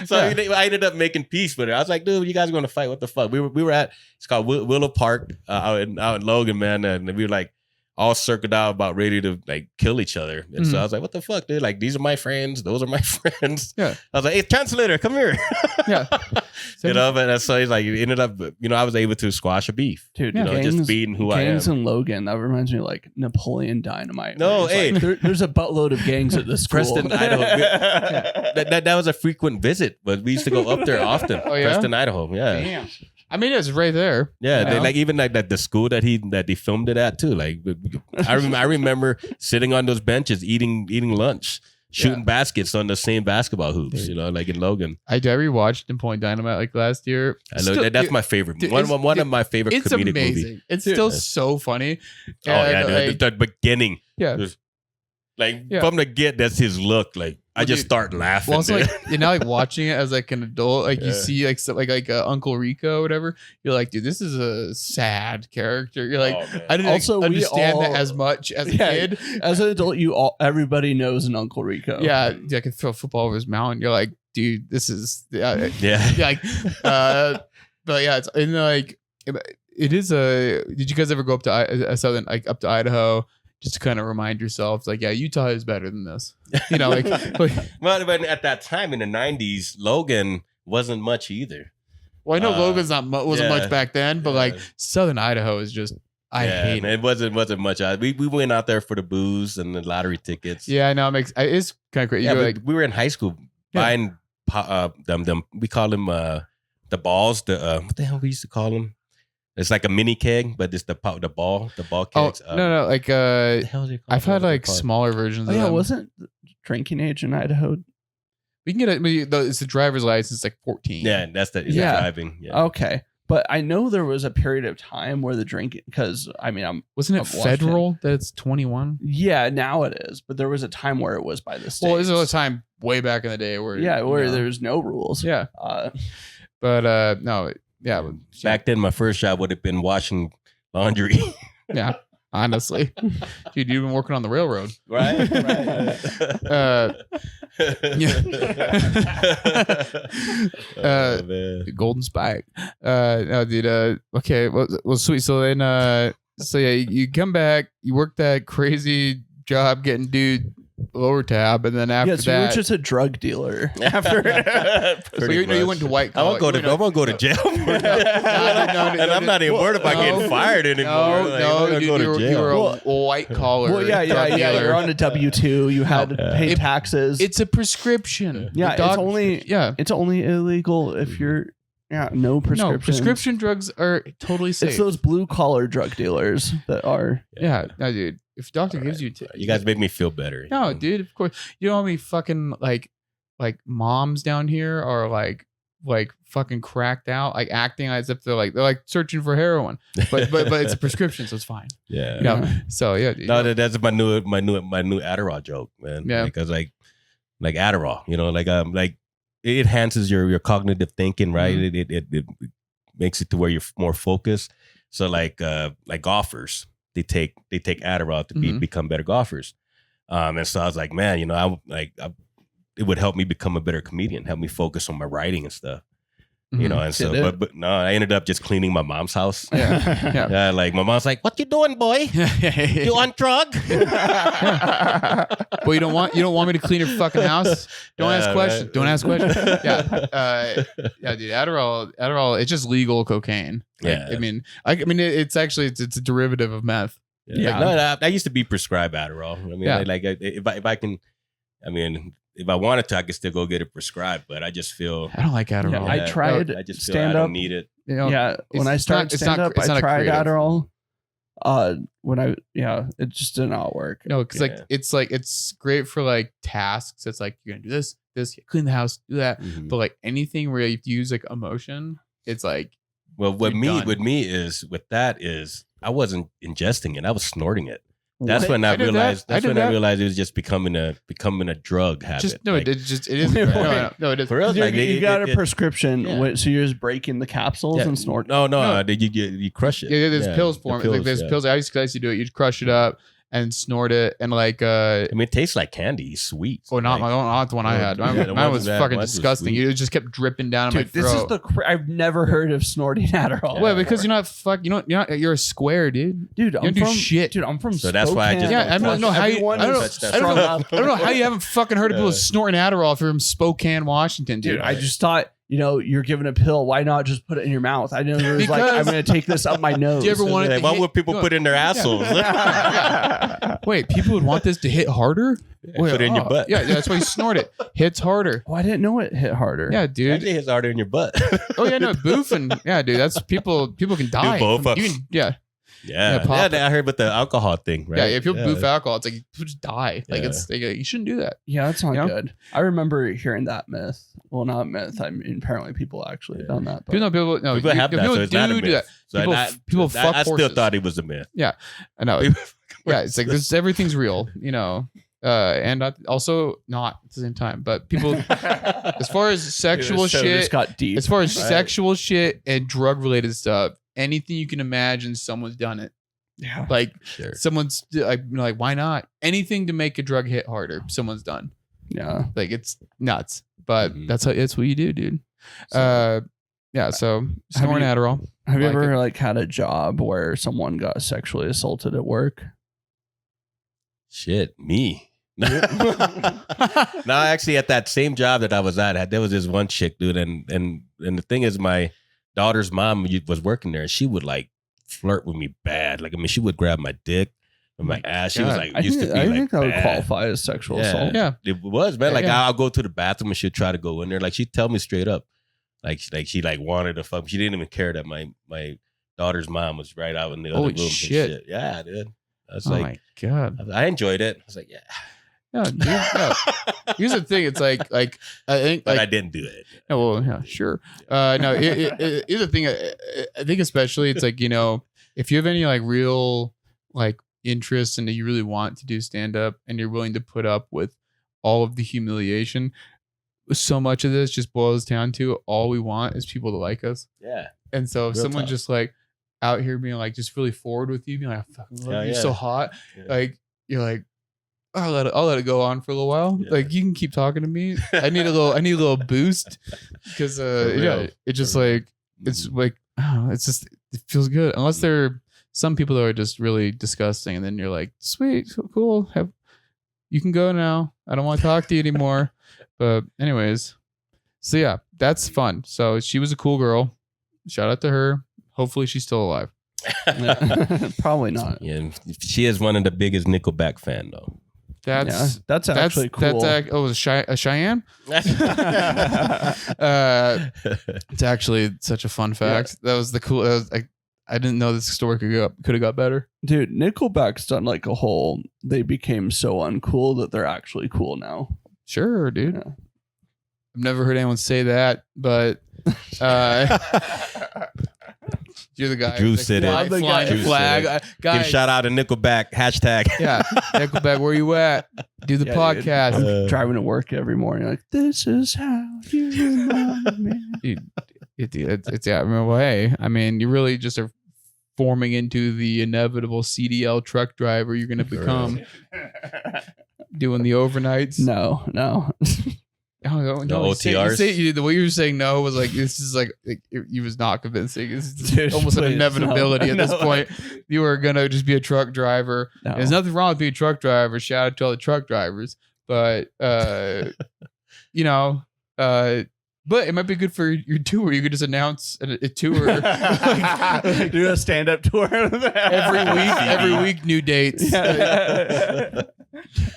So I ended up making peace with it. I was like, dude, you guys are going to fight? What the fuck? We were at, it's called Willow Park out in Logan, man, and we were like all circled out about ready to like kill each other. And so I was like, what the fuck, dude? Like, these are my friends. Those are my friends. Yeah. I was like, hey, translator, come here. Yeah. But so he's like, it ended up, I was able to squash a beef. Dude, just being who I am. Gangs in Logan, that reminds me of like Napoleon Dynamite. No, hey. Like, there's a buttload of gangs at this school. Preston, Idaho. That was a frequent visit, but we used to go up there often. Oh, yeah? Preston, Idaho. Yeah. Damn. I mean, it's right there. Yeah, they, like even like that the school that they filmed it at too. Like I remember sitting on those benches eating lunch, shooting baskets on the same basketball hoops. Like in Logan. I rewatched Napoleon Dynamite like last year. I know that's my favorite. Dude, one of my favorite comedic movies. It's still so funny. The beginning. Yeah. From the get, that's his look. Like I just start laughing. Well, also, like watching it as like an adult, like you see like Uncle Rico or whatever. You're like, dude, this is a sad character. You're like, I didn't also understand that as much as a kid. As an adult, everybody knows an Uncle Rico. Yeah, I could throw a football over his mountain. You're like, dude, this is but it's and like it is a. Did you guys ever go up to southern up to Idaho? Just to kind of remind yourself, like, yeah, Utah is better than this. Well, but at that time in the 90s, Logan wasn't much either. Well, I know Logan's wasn't much back then, but like Southern Idaho is just, I hate it. It wasn't much. We went out there for the booze and the lottery tickets. Yeah, I know. It's kind of crazy. Yeah, we were in high school buying them. We call them the balls. What the hell we used to call them? It's like a mini keg, but it's the ball Oh kegs. no, like What the hell is it called? I've had What is it like called? smaller versions. Oh of yeah, them. wasn't drinking age in Idaho? We can get it. It's the driver's license, like 14. Yeah, that's the Yeah. driving. Yeah. Okay, but I know there was a period of time where the drinking, because I mean, Wasn't it I've watched federal that it's 21? yeah, now it is, but there was a time where it was by the state. Well, there's a time way back in the day where where you know, there's no rules. yeah, Uh, but no, yeah, Back then, my first job would have been washing laundry. yeah. Honestly, dude, you've been working on the railroad, Right. Uh, man. Golden Spike. No, dude. Okay, well, sweet. So then, so yeah, you come back, you work that crazy job getting dude lower tab, and then after yeah, so you were that, just a drug dealer after. so you went to white I collar. won't go to jail. And I'm not even worried about getting fired anymore. No, Like, no, I'm gonna dude, go to you were jail. a white collar. Well, yeah. dealer. You're on a W-2. You had to pay taxes. It's a prescription. yeah, The it's only illegal if you're no prescription. No, prescription drugs are totally safe. It's those blue collar drug dealers that are. Yeah, no, dude. If doctor gives you, You guys make me feel better. no, dude. Of course, you know how many fucking like moms down here are like fucking cracked out, like acting as if they're like searching for heroin, but it's a prescription, so it's fine. Yeah. You know? So yeah, dude. No, that's my new Adderall joke, man. Yeah. Because like Adderall, you know, like it enhances your cognitive thinking, right? Mhm. It makes it to where you're more focused. So like golfers, they take Adderall to become better golfers. And so I was like, man, you know, it would help me become a better comedian, help me focus on my writing and stuff. You know, and so, Did it? but no, I ended up just cleaning my mom's house. Yeah. Yeah, like my mom's like, "What you doing, boy? You on drug?" Well, you don't want me to clean your fucking house. Don't ask questions. right. Don't ask questions. Yeah, yeah, dude. Adderall. It's just legal cocaine. Like, Yeah. I mean, it's actually it's a derivative of meth. Yeah. No, I used to be prescribed Adderall. I mean, Yeah. like if I can, I mean, if I wanted to, I could still go get it prescribed. But I just feel I don't like Adderall. Yeah, I tried I just feel stand I up. don't need it. You know, Yeah, when I it's started not- stand up, it's I not a tried creative. Adderall. It just did not work. No, because Yeah. it's great for like tasks. It's like you're gonna do this, clean the house, do that. Mhm. But like anything where you have to use like emotion, it's like Well, You're done. with me is I wasn't ingesting it. I was snorting it. That's What? when I I did that. realized. I That's did when I that. realized it was just becoming a drug habit. just no, Like, it is. Wait, No, it is. for real, You, like, you got a prescription, yeah. so you're just breaking the capsules and snorting. No, No. you crush it. Yeah, there's pills the for it. Like, there's yeah. pills. I used to do it. You'd crush it up and snort it, and like I mean, it tastes like candy. It's sweet. oh, not Like, not the one I had. Mine, yeah, the mine one was that- fucking mine was disgusting. sweet. It just kept dripping down Dude, my this throat. is I've never heard of snorting Adderall. well, because you're not fuck. You're a square, dude. dude, don't do shit. Dude, I'm from. So that's why I just Spokane. don't Yeah, I don't know how you. Everyone I don't know. is touch that I don't know. strung up. I don't know how you haven't fucking heard of people Yeah. snorting Adderall if you're from Spokane, Washington, dude. Dude, I just thought, you're given a pill. Why not just put it in your mouth? I know it was like, I'm Because- going to take this up my nose. Do you ever want it Like, to why hit- would people no, put it in their yeah. assholes? Wait, people would want this to hit harder? Wait, Put it in your butt. Yeah, that's why you snort it. Hits harder. Oh, I didn't know it hit harder. Yeah, dude. Actually, it's harder in your butt. Oh yeah, no, boofing. Yeah, dude, that's people can die. both from- of- you can, yeah, Yeah, pop I heard about the alcohol thing, right? yeah. If you boof alcohol, it's like people just die. Like Yeah. it's like, you shouldn't do that. Yeah, that's not You know? good. I remember hearing that myth. Well, not myth. I mean, apparently people actually have done that. But People People have that, people so it's not a do myth. that. So People fuck I still horses. thought it was a myth. I know. Yeah, it's like this. Everything's real, and also not at the same time. But people, as far as sexual So shit, just got deep. as far as Right. sexual shit and drug related stuff, anything you can imagine, someone's done it. Yeah. Like Sure. someone's like, why not? Anything to make a drug hit harder, someone's done. Yeah. Like it's nuts, but Mhm. that's what you do, dude. So- Yeah. So snoring you- Adderall. Have you Like ever had a job where someone got sexually assaulted at work? Shit, me. No, actually, at that same job that I was at, there was this one chick, dude, and the thing is, my daughter's mom was working there, and she would like flirt with me bad. Like, I mean, she would grab my dick and my ass. She was God. like, I used think, to be I like think that would bad. qualify as sexual Yeah. assault. Yeah. It was, man. Like, Yeah. I'll go to the bathroom and she'd try to go in there. Like, she'd tell me straight up, like she wanted to fuck. She didn't even care that my daughter's mom was right out in the Holy other room. shit. And shit. Yeah, dude. I was Oh like, my god. I enjoyed it. I was like, yeah. No, dude, no. Here's the thing. It's like I think, But like, I didn't do it. oh, well, yeah, sure. No, here's the thing. I think especially it's like, if you have any like real like interest and you really want to do stand up and you're willing to put up with all of the humiliation, so much of this just boils down to all we want is people to like us. Yeah. And so if Real someone tough. just like out here being like just really forward with you, being like, I fucking love Hell you, yeah. so hot, Yeah. like you're like, I'll let it go on for a little while. Yeah. Like you can keep talking to me. I need a little boost because real. it's just For real. like it's like oh, it's just it feels good. Unless there are some people that are just really disgusting, and then you're like, sweet, so cool. You can go now. I don't want to talk to you anymore. But anyways, so yeah, that's fun. So she was a cool girl. Shout out to her. Hopefully she's still alive. Probably not. Yeah, she is one of the biggest Nickelback fan though. That's actually cool. A Cheyenne. It's actually such a fun fact. That was the cool. I didn't know this story could have got better. Dude, Nickelback's done like a whole. They became so uncool that they're actually cool now. Sure, dude. Yeah. I've never heard anyone say that, but you're the guy. Drew like, said it. fly, Drew flag. said Guys, Give shout out to Nickelback hashtag. yeah, Nickelback, where you at? Do the Yeah, podcast. dude. I'm driving to work every morning. Like, this is how you remind me. Dude, it's yeah. Well, hey, I mean, you really just are forming into the inevitable CDL truck driver you're going to become, doing the overnights. No. No, OTRs? The way you were saying no was like this is like you was not convincing. It's Dude, almost an please, inevitability no. at this No. point. You are gonna just be a truck driver. No. There's nothing wrong with being a truck driver. Shout out to all the truck drivers, but but it might be good for your tour. You could just announce a tour Do a stand-up tour every week, new dates.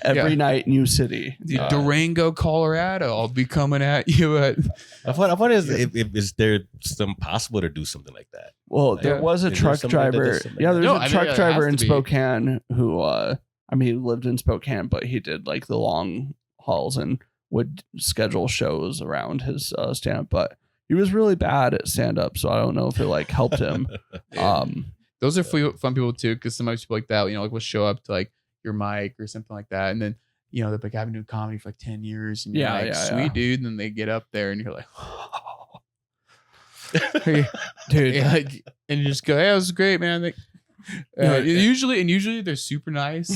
Every Yeah. night, new city. Durango, Colorado. I'll be coming at you at. I wonder is there some possible to do something like that? Well, Like, there was a is there truck somebody that driver. does something Yeah, like there's No, a I mean, truck it driver has in to be. Spokane who, he lived in Spokane, but he did like the long hauls and would schedule shows around his stand-up. But he was really bad at stand-up, so I don't know if it like helped him. Those are fun people too, because sometimes people like that, like will show up to like your mic or something like that, and then they're like, I've been doing comedy for like 10 years, and you're Yeah, like, yeah, sweet yeah. dude, and then they get up there, and you're like, Dude, yeah, like, and you just go, hey, that was great, man. Like, No, usually they're super nice,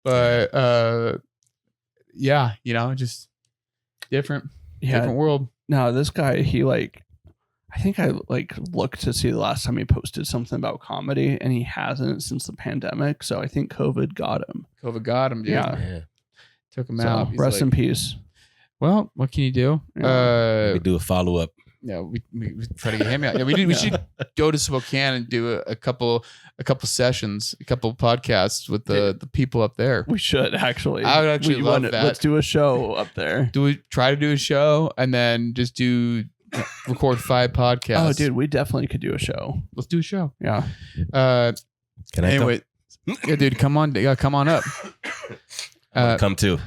but yeah, just different world. No, this guy, he like, I think I like looked to see the last time he posted something about comedy, and he hasn't since the pandemic. So I think COVID got him. COVID got him, dude. Yeah. Yeah. Took him So out. He's rest like, in peace. well, what can you do? We do a follow up. Yeah, we try to get him out. Yeah, we do. We should go to Spokane and do a couple sessions, a couple podcasts with the people up there. We should actually. I would actually love that. Let's do a show up there. Do we try to do a show and then just record 5 podcasts? Oh, dude, we definitely could do a show. Let's do a show. Yeah. Can I Anyway, yeah, dude, come on up. come too?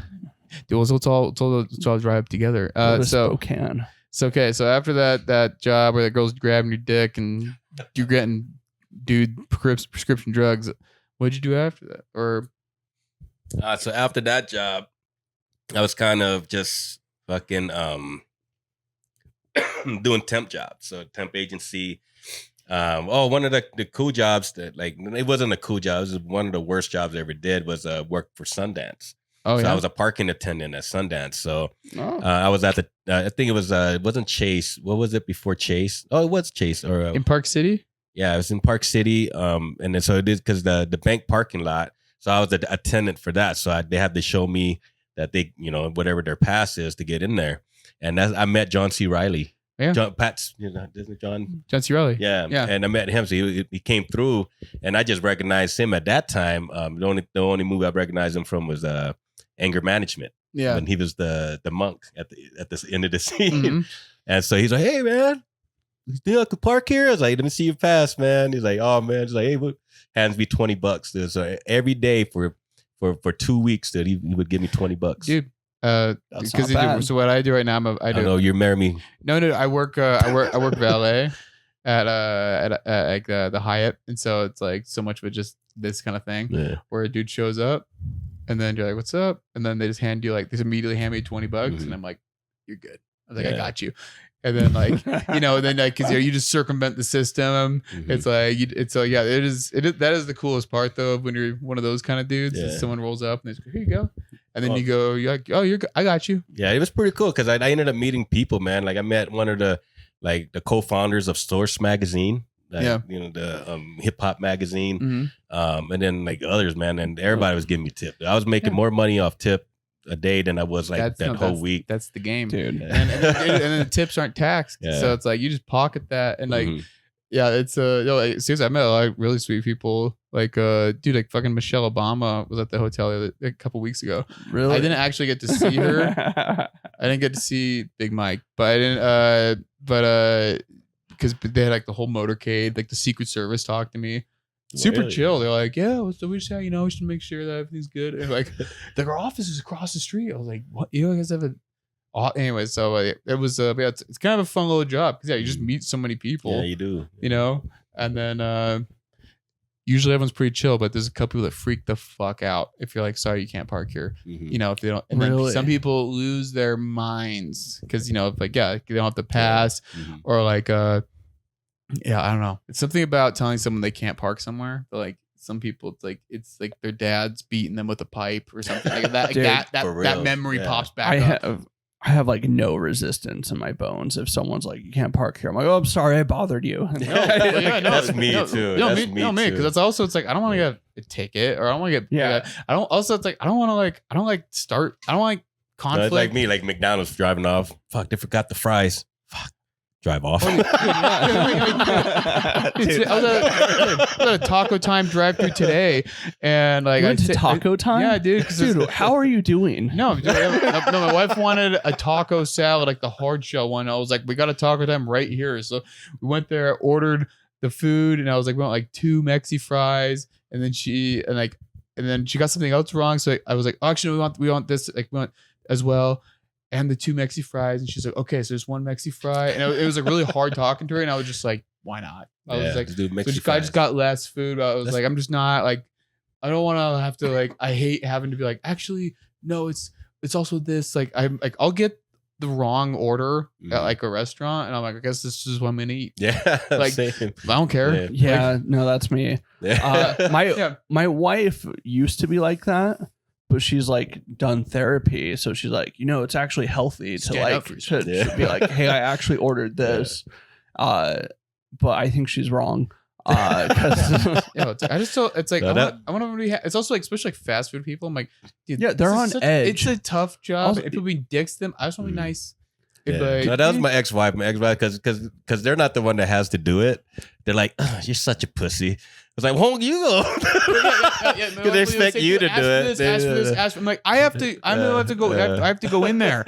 Dude, let's all drive up together. Go to So Spokane. So okay, so after that job where that girl's grabbing your dick and you're getting prescription drugs, what'd you do after that? Or So after that job, I was kind of just fucking doing temp jobs. So temp agency. One of the cool jobs that like it wasn't a cool job. It was one of the worst jobs I ever did was work for Sundance. oh So yeah, I was a parking attendant at Sundance. So Oh. I was at the I think it wasn't Chase. What was it before Chase? Oh, it was Chase or in Park City. yeah, it was in Park City. And then so it is because the bank parking lot. So I was an attendant for that. So they had to show me that they whatever their pass is to get in there. And I met John C. Riley. Yeah. John Pat's, isn't John? John C. Reilly. Yeah, Yeah. And I met him, so he came through, and I just recognized him at that time. The only movie I recognized him from was Anger Management. Yeah. When he was the monk at the end of the scene, Mhm. and so he's like, "Hey man, you think I could park here? I was like, let me see your pass, man. He's like, oh man. He's like, hey, hands me $20, dude. So every day for 2 weeks, dude, he would give me $20, dude. That's Because not bad. so what I do right now, I do. know you're marrying me. No, I work valet at like the Hyatt, and so it's like so much with just this kind of thing where a dude shows up, and then you're like, "What's up?" and then they just immediately hand me $20, and I'm like, "You're good." I was like, "I got you." And then like then like because you just circumvent the system. It's like that is the coolest part though when you're one of those kind of dudes. Yeah. Someone rolls up and they say, "Here you go," and then you're like, "Oh, I got you." Yeah, it was pretty cool because I ended up meeting people, man. Like I met one of the co-founders of Source Magazine. The hip hop magazine, and then like others, man, and everybody was giving me tip. I was making more money off tip a day than I was like that whole week. That's the game, dude. And then the tips aren't taxed, so it's like you just pocket that, and like, it's seriously, I met a lot of really sweet people. Like, dude, like fucking Michelle Obama was at the hotel a couple weeks ago. Really, I didn't actually get to see her. I didn't get to see Big Mike, but I didn't. Because they had like the whole motorcade, like the Secret Service talked to me. Super chill. They're like, yeah, so we just we should make sure that everything's good. And like, our office is across the street. I was like, what? You guys have anyway, so it was it's kind of a fun little job because you just meet so many people. Yeah, you do. And then usually everyone's pretty chill, but there's a couple people that freak the fuck out if you're like, sorry, you can't park here. If they don't, and then some people lose their minds because if like they don't have to pass or like I don't know. It's something about telling someone they can't park somewhere. But like some people, it's like their dad's beating them with a pipe or something like that. Dude, that memory pops back up. I have like no resistance in my bones if someone's like, you can't park here. I'm like, oh, I'm sorry, I bothered you. That's me too. That's me too. Because that's also, it's like, I don't want to get a ticket or I don't want to get, I don't like conflict. No, it's like me, like McDonald's driving off. Fuck, they forgot the fries. Fuck. Drive off. I was at a Taco Time drive-thru today, and like you went to Taco Time. Yeah, dude. Dude, how are you doing? No, my wife wanted a taco salad, like the hard shell one. I was like, we got a Taco Time right here, so we went there, ordered the food, and I was like, we want like 2 Mexi fries, and then she got something else wrong, so I was like, oh, actually, we want this, like we want as well. And the 2 Mexi fries, and she's like, okay, so there's 1 Mexi fry, and it was like really hard talking to her, and I was just like, why not? I was like, so I just got less food. I was like, I'm just not like, I don't want to have to like, I hate having to be like, actually, no, it's also this. Like, I'm like, I'll get the wrong order at like a restaurant, and I'm like, I guess this is what I'm gonna eat. Yeah, like same. I don't care. Yeah, no, that's me. My wife used to be like that. But she's like done therapy, so she's like, it's actually healthy to like to be like, hey, I actually ordered this, but I think she's wrong. It's like I want to be. It's also like especially like fast food people. I'm like, dude, they're on edge. It's a tough job. Also, if people being dicks to them, I just want to be nice. Yeah. Like, no, that was my ex-wife. Because they're not the one that has to do it. They're like, oh, you're such a pussy. I was like, won't you go? Because they expect you to do it. Ask for. I'm like, I have to. I don't have to go. I have to go in there.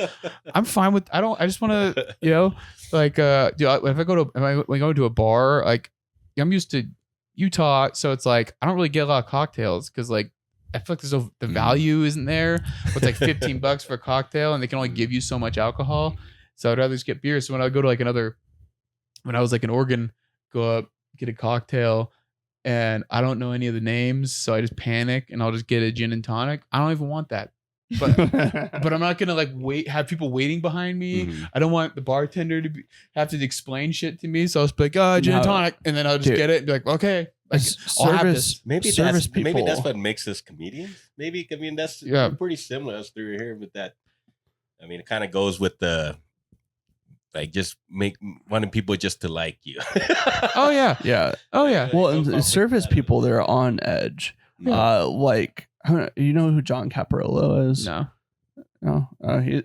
I'm fine with. I just want to. Like, dude, if I go to a bar, like, I'm used to Utah, so it's like I don't really get a lot of cocktails because like I feel like the value isn't there. It's like $15 for a cocktail, and they can only give you so much alcohol. So I'd rather just get beer. So when I go to like when I was like in Oregon, go up, get a cocktail, and I don't know any of the names, so I just panic and I'll just get a gin and tonic. I don't even want that. But I'm not gonna like have people waiting behind me. I don't want the bartender to have to explain shit to me. So I'll just be like, gin and tonic, and then I'll just get it and be like, okay. Like, maybe that's what makes us comedians. Maybe that's pretty similar as through here with that. I mean, it kind of goes with the like just wanting people just to like you. Oh yeah. Well, and service people, they're on edge. Like, you know who John Caparulo is? No.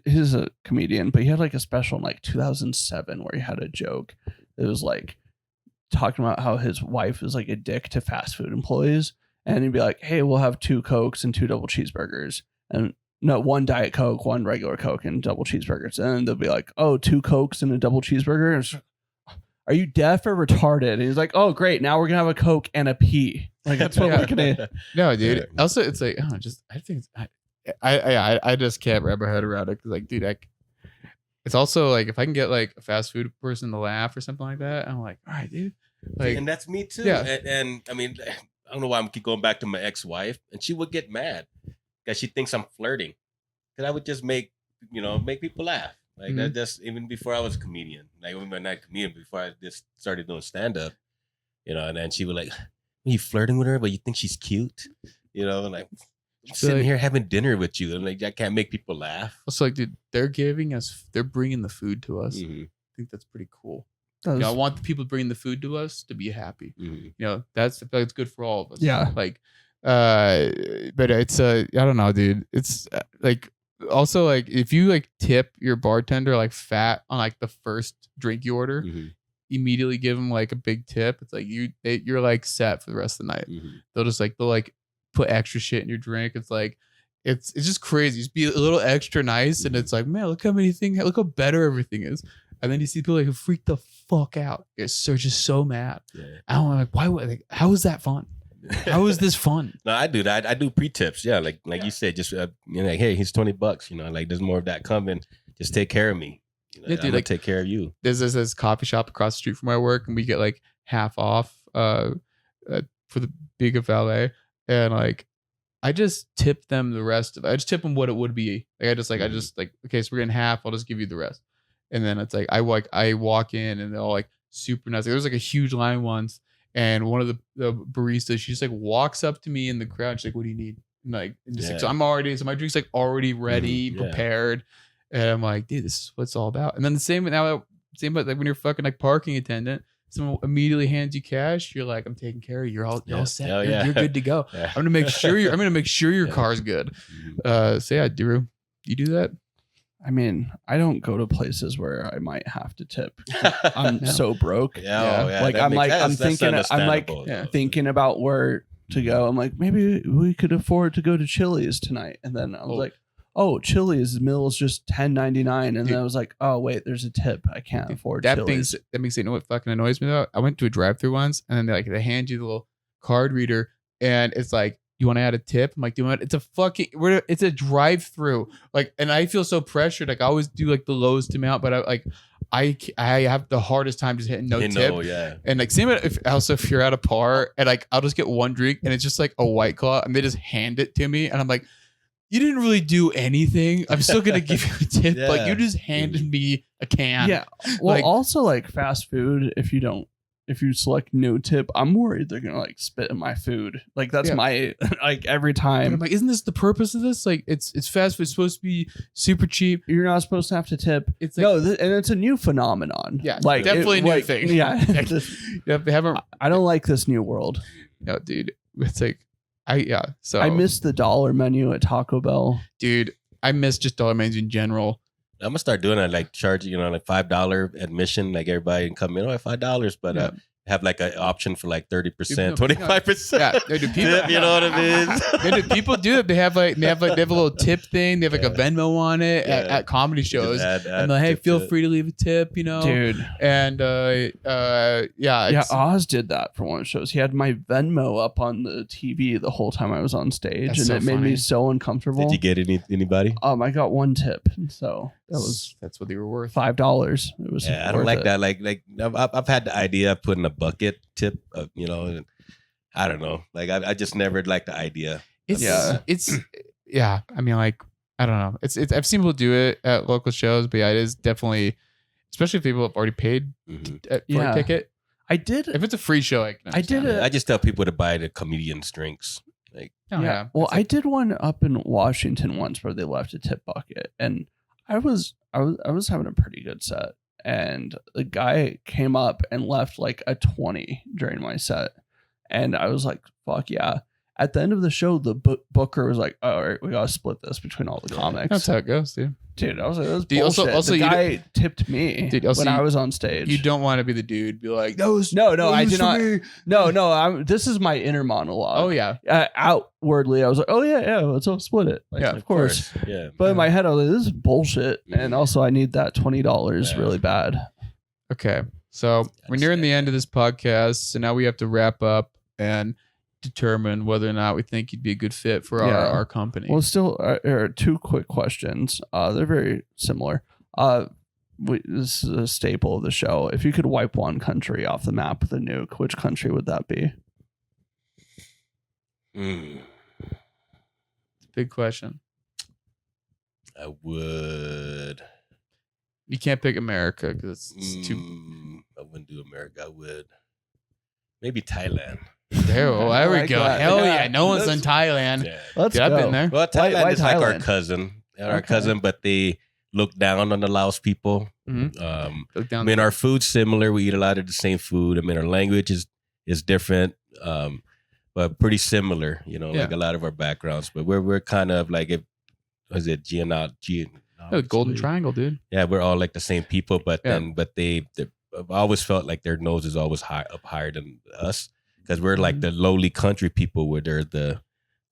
He's a comedian, but he had like a special in like 2007 where he had a joke. It was like talking about how his wife is like a dick to fast food employees, and he'd be like, hey, we'll have 2 Cokes and 2 double cheeseburgers, and no, 1 Diet Coke, 1 regular Coke, and double cheeseburgers. And they'll be like, oh, 2 Cokes and a double cheeseburger. are you deaf or retarded? And he's like, oh, great. Now we're going to have a Coke and a pee. Like, that's what we're going to. No, dude. Yeah. Also, it's like, I think I just can't wrap my head around it. Cause like, dude, it's also like, if I can get like a fast food person to laugh or something like that, I'm like, all right, dude. Like, and that's me too. Yeah. And I mean, I don't know why I'm keep going back to my ex-wife, and she would get mad because she thinks I'm flirting. Because I would just make people laugh. Like that, just even before I was a comedian, like when I'm not a comedian, before I just started doing stand up, and then she would like, are you flirting with her, but you think she's cute, and like I'm sitting here having dinner with you, and like I can't make people laugh. It's like, dude, they're bringing the food to us. I think that's pretty cool. I want the people bringing the food to us to be happy. That's good for all of us. Yeah. Like, but it's I don't know, dude. It's like, also like if you like tip your bartender like fat on like the first drink you order, immediately give them like a big tip. It's like you're like set for the rest of the night. They'll like put extra shit in your drink. It's like it's just crazy. Just be a little extra nice, and it's like, man, look how better everything is. And then you see people like who freak the fuck out. They're just so mad. Yeah. I'm like, why? How is that fun? How is this fun? No, I do that. I do pre-tips. Yeah, like you said, just like, hey, he's $20. Like there's more of that coming. Just take care of me. Yeah, dude, like take care of you. There's this coffee shop across the street from my work, and we get like half off for the Big of Valet, and like I just tip them the rest of it. I just tip them what it would be. Like I just like, okay, so we're getting half. I'll just give you the rest. And then it's like I walk in, and they're all like super nice. Like, there was like a huge line once, and one of the baristas, she just like walks up to me in the crowd. She's like, "What do you need?" And like, so my drink's like already ready, prepared, and I'm like, "Dude, this is what it's all about." And then the same like when you're fucking like parking attendant, someone immediately hands you cash. You're like, "I'm taking care of you. You're all set. You're good to go. Yeah. I'm gonna make sure your car's good." So yeah, Drew, you do that? I mean, I don't go to places where I might have to tip. I'm so broke. Like I'm thinking about where to go. I'm like, maybe we could afford to go to Chili's tonight. And then I was like, oh, Chili's meal is just $10.99. And then I was like, oh wait, there's a tip. I can't afford Chili's. That makes you know what fucking annoys me though? I went to a drive-thru once, and then they hand you the little card reader, and it's like, you want to add a tip? I'm like, do you want? It's a drive-through. Like, and I feel so pressured. Like, I always do like the lowest amount, but I have the hardest time just hitting no tip. And like, same if you're at a bar and like I'll just get one drink and it's just like a White Claw, and they just hand it to me, and I'm like, you didn't really do anything. I'm still gonna give you a tip. Like, you just handed me a can. Yeah. Well, also like fast food, if you select no tip, I'm worried they're gonna like spit in my food. Like that's my like every time. And I'm like, isn't this the purpose of this? Like it's fast food. It's supposed to be super cheap. You're not supposed to have to tip. It's like, and it's a new phenomenon. Yeah, like definitely a new thing. Yeah, they haven't. I don't like this new world. No, dude, it's like So I miss the dollar menu at Taco Bell, dude. I miss just dollar menus in general. I'm gonna start doing that, like charging, like $5 admission, like everybody can come in at $5, but have like an option for like 30%, 25%. Yeah, they do. Tip, you know what I mean? People do it. They have a little tip thing. They have like a Venmo on it at comedy shows, and they're like, hey, feel free to leave a tip, dude. And Oz did that for one of the shows. He had my Venmo up on the TV the whole time I was on stage, and it made me so uncomfortable. Did you get anybody? I got one tip, so that's what they were worth. $5. It was. I don't like that. Like I've had the idea of putting a bucket tip of, and I don't know. Like I just never liked the idea. I mean, like, I don't know. It's I've seen people do it at local shows, but it is definitely, especially if people have already paid for a ticket. I did. If it's a free show, I did it. I just tell people to buy the comedian's drinks. Like, Well, I did one up in Washington once where they left a tip bucket, and I was having a pretty good set. And the guy came up and left like a 20 during my set. And I was like, fuck yeah. At the end of the show, the booker was like, all right, we got to split this between all the comics. That's how it goes, dude. Dude, I was like, that was bullshit. Also, the guy tipped me when I was on stage. You don't want to be the dude be like, no, I did not. No, this is my inner monologue. Oh, yeah. Outwardly, I was like, oh, yeah, let's all split it. Like, of course. Yeah. But in my head, I was like, this is bullshit. And also, I need that $20 really bad. Okay. So we're nearing the end of this podcast, so now we have to wrap up and determine whether or not we think you'd be a good fit for our company. Well, still, there are 2 quick questions. They're very similar. This is a staple of the show. If you could wipe one country off the map with a nuke, which country would that be? Big question. I would. You can't pick America because it's too. I wouldn't do America. I would. Maybe Thailand. There we like go. that. Hell yeah. No one's in Thailand. Yeah. Let's Dude, go. I've been there. Well, Thailand Why is like our Thailand? cousin. Our Okay. cousin, but they look down on the Laos people. Look down I mean, our food's similar. We eat a lot of the same food. I mean, our language is different, but pretty similar. You know, like a lot of our backgrounds. But we're kind of like Golden Triangle, dude. Yeah, we're all like the same people. But they I've always felt like their nose is always higher than us because we're like the lowly country people, where they're the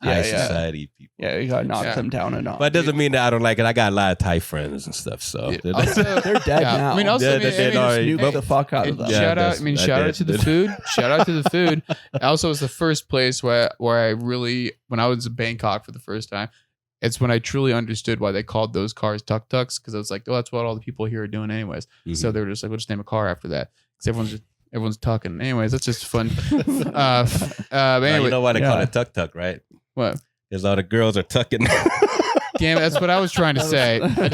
high society people. Yeah, you gotta knock them down a notch. But it doesn't mean that I don't like it. I got a lot of Thai friends and stuff. So They're dead now. I mean, also, nuke the fuck out of them. Yeah, shout out to the food. Shout out to the food. Also, it was the first place where I really, when I was in Bangkok for the first time, it's when I truly understood why they called those cars tuk-tuks, because I was like, oh, that's what all the people here are doing anyways. Mm-hmm. So they were just like, we'll just name a car after that, because everyone's tucking. Anyways, that's just fun. But anyway, you know why they call it tuk-tuk, right? What? Because all the girls are tucking. Damn it, that's what I was trying to say. But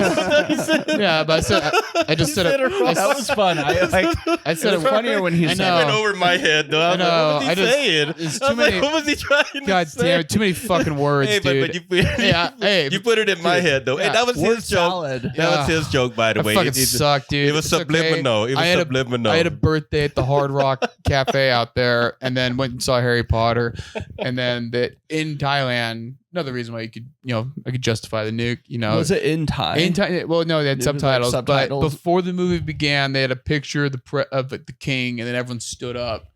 I just said it. That was fun. I said it funnier when he It said went over my head, though. I was like, what was he saying? It's I too was like, many. what was he trying to God say? damn it, too many fucking words, Hey, dude. but you put it in my head, though. Hey, that was Word his joke. salad. That was his joke, by the way. That fucking sucked, dude. It was It's okay. subliminal. It was subliminal. I had a birthday at the Hard Rock Cafe out there, and then went and saw Harry Potter, and then in Thailand. Another reason why I could justify the nuke. Was it in Thai? Well, no, they had It was like subtitles, subtitles. but before the movie began, they had a picture of the king, and then everyone stood up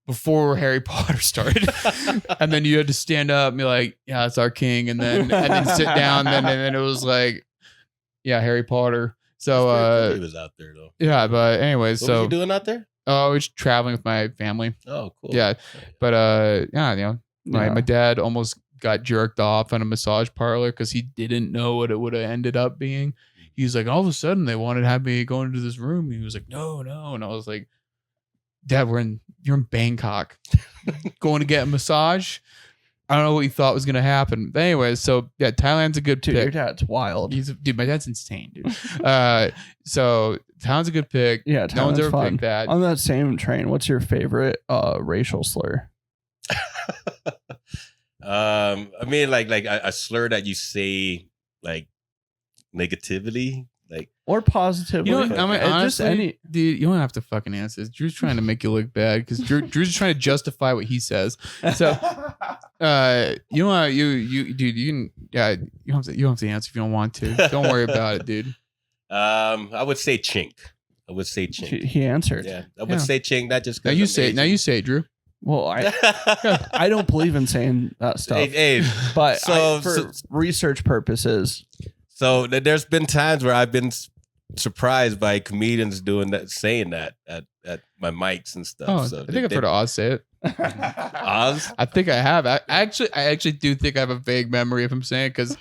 before Harry Potter started, and then you had to stand up and be like, "Yeah, it's our king," and then sit down, and then it was like, "Yeah, Harry Potter." So he was out there though. yeah, but anyway, What was you doing out there? I was traveling with my family. Oh, cool. Yeah, but my dad almost got jerked off in a massage parlor because he didn't know what it would have ended up being. He's like, all of a sudden they wanted to have me go into this room. He was like, no. And I was like, Dad, you're in Bangkok going to get a massage. I don't know what you thought was going to happen. But anyways, so yeah, Thailand's a good pick. Your dad's wild. Dude, my dad's insane, dude. So Thailand's a good pick. Yeah, no one's ever fun. picked that. On that same train, what's your favorite racial slur? I mean, like a slur that you say like negatively, like Or positively? You know what, I mean, honestly, just any. dude, you don't have to fucking answer this. Drew's trying to make you look bad because Drew's just trying to justify what he says. So, you don't have to answer if you don't want to. Don't worry about it, dude. I would say chink. He answered. Yeah, I would say chink. Not just Now you say it, Drew. Well, I don't believe in saying that stuff. Hey, but so- for research purposes, so there's been times where I've been surprised by comedians doing that, saying that at my mics and stuff. Oh, So I think I've heard Oz say it. Oz. I think I have. I actually do think I have a vague memory of him saying it because,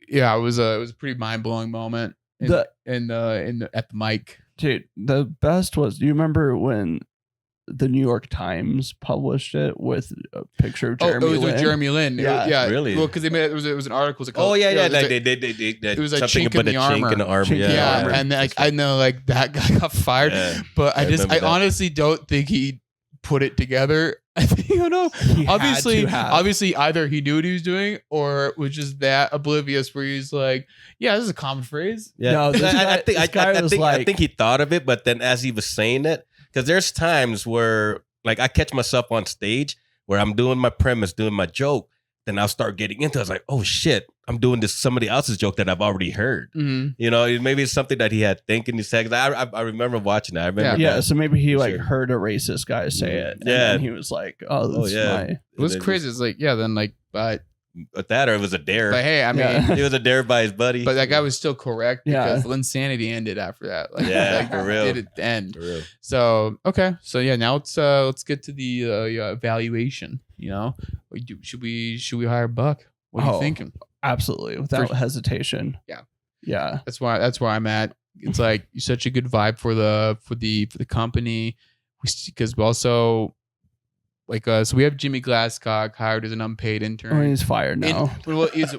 yeah, it was a pretty mind blowing moment at the mic. dude, the best was. Do you remember when the New York Times published it with a picture of Jeremy it was Lin? with Jeremy Lin. Yeah, really? Well, because it was an article. It was like, Oh yeah. it was Like like- it was a something chink in about the a armor. chink in the armor. Chink in the yeah, armor. and like I know like that guy got fired, Yeah. but I remember I that. honestly don't think he put it together. I think He had obviously to have. either he knew what he was doing or was just that oblivious where he's like, yeah, this is a common phrase. Yeah, No, this I guy think he thought of it, but then as he was saying it, because there's times where like I catch myself on stage where I'm doing my premise, doing my joke, then I'll start getting into it. I was like, oh shit, I'm doing somebody else's joke that I've already heard. Mm-hmm. You know, maybe it's something that he had thinking. He said, I remember watching that. I remember. Yeah, that. so maybe he like Sure. heard a racist guy say it. And Yeah. then he was like, "Oh, this It was crazy. It's like, yeah, then like, but with that, or it was a dare. But hey, I mean, Yeah. It was a dare by his buddy. but that guy was still correct Yeah. because Linsanity ended after that. Like, Yeah, like, for real. Did it end? For real. So okay, so yeah, now let's get to the evaluation. You know, should we hire Buck? What are you Oh. thinking? Absolutely, without hesitation. Yeah. Yeah. That's where I'm at. It's like you're such a good vibe for the company, because we also like so we have Jimmy Glasscock hired as an unpaid intern. Oh, he's fired now. He's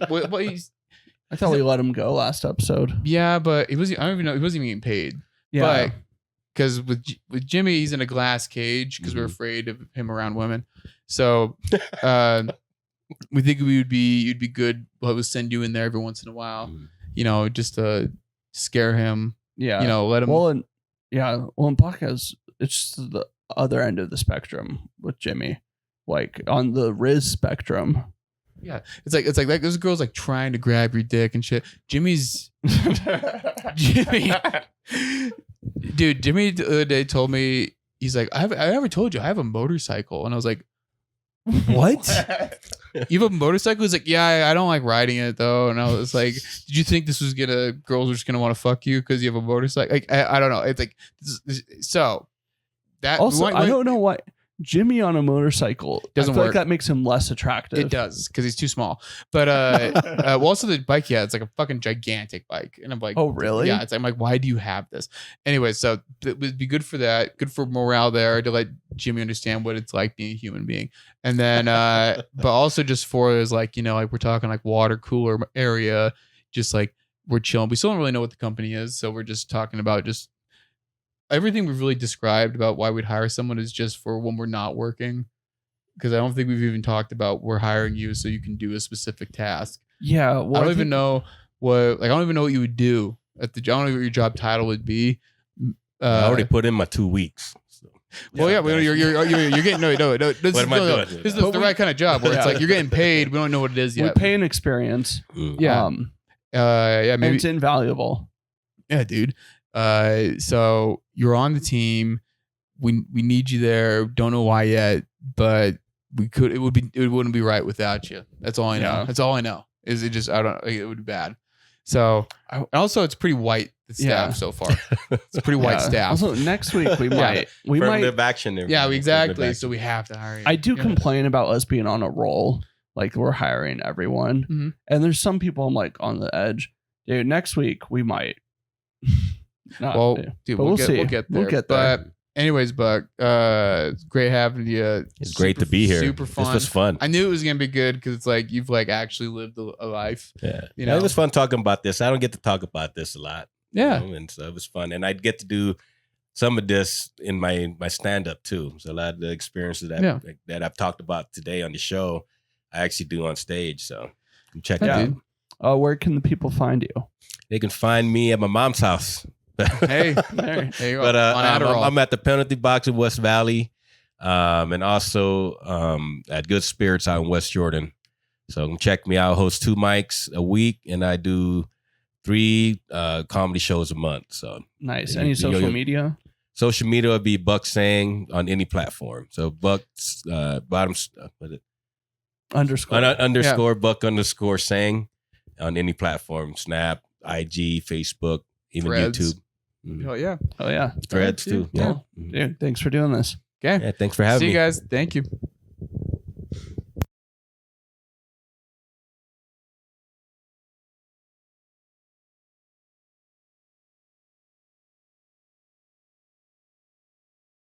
I thought we let him go last episode. yeah, but he wasn't even getting paid. Yeah. But because with Jimmy, he's in a glass cage because we're Mhm. afraid of him around women. So we think you'd be good. We'll send you in there every once in a while, you know, just to scare him. Yeah. You know, let him. Well, and Buck has, it's just the other end of the spectrum with Jimmy, like on the Riz spectrum. Yeah, it's like those girls like trying to grab your dick and shit. Jimmy, dude, Jimmy the other day told me, he's like, I ever told you I have a motorcycle, and I was like, what? You have a motorcycle? He's like, yeah, I don't like riding it though. And I was like, did you think this was girls are just gonna want to fuck you because you have a motorcycle? Like, I don't know. It's like, so that Also, I don't know why Jimmy on a motorcycle Doesn't I feel work. like that makes him less attractive. It does because he's too small. But well, also the bike, yeah, it's like a fucking gigantic bike, and I'm like, Oh, really? Yeah, I'm like, why do you have this? Anyway, so it would be good for that, good for morale there to let Jimmy understand what it's like being a human being, and then but also just for is like, you know, like we're talking like water cooler area, just like we're chilling. We still don't really know what the company is, so we're just talking about just everything we've really described about why we'd hire someone is just for when we're not working. Because I don't think we've even talked about we're hiring you so you can do a specific task. Yeah. Well, I don't even know what you would do at the. I don't know what your job title would be. I already put in my 2 weeks. So. Well, yeah, you're getting no. This What am I doing? This is the right kind of job where it's like you're getting paid. We don't know what it is we yet. pay an experience. Yeah. Yeah, And maybe. it's invaluable. Yeah, dude. So you're on the team. We need you there. Don't know why yet, but we could. It wouldn't be right without you. That's all I know. Yeah. That's all I know. Is it just I don't. It would be bad. So also it's pretty white. The staff Yeah. so far. It's a pretty white Yeah. staff. Also, next week we might. Affirmative action there. Yeah, exactly. Affirmative So we have to hire you. I do Yeah. complain about us being on a roll, like we're hiring everyone, Mhm. and there's some people I'm like on the edge. Dude, next week we might. Not, Well, yeah. dude, but we'll see. get there. We'll get there. But anyways, Buck, it's great having you. It's great to be here. Super fun. This was fun. I knew it was gonna be good because it's like you've like actually lived a life. Yeah. You know? It was fun talking about this. I don't get to talk about this a lot. Yeah. You know, and so it was fun. And I'd get to do some of this in my stand-up too. So a lot of the experiences that I've talked about today on the show, I actually do on stage. So check it Yeah, out. dude. Where can the people find you? They can find me at my mom's house. Hey, there you go. But on Adderall. I'm at the penalty box in West Valley, and also at Good Spirits out in West Jordan. So check me out. I host 2 mics a week, and I do 3 comedy shows a month. So Nice. You- Any you- social you- media? social media would be Buc Seng on any platform. So Buck's bottom what is it? Underscore. Underscore Buck underscore Seng on any platform: Snap, IG, Facebook, even Threads. YouTube. Mhm. Oh yeah. Oh yeah. Threads too. Yeah. Mhm. Dude, thanks for doing this. Okay. Yeah, thanks for having See me. you guys. Thank you.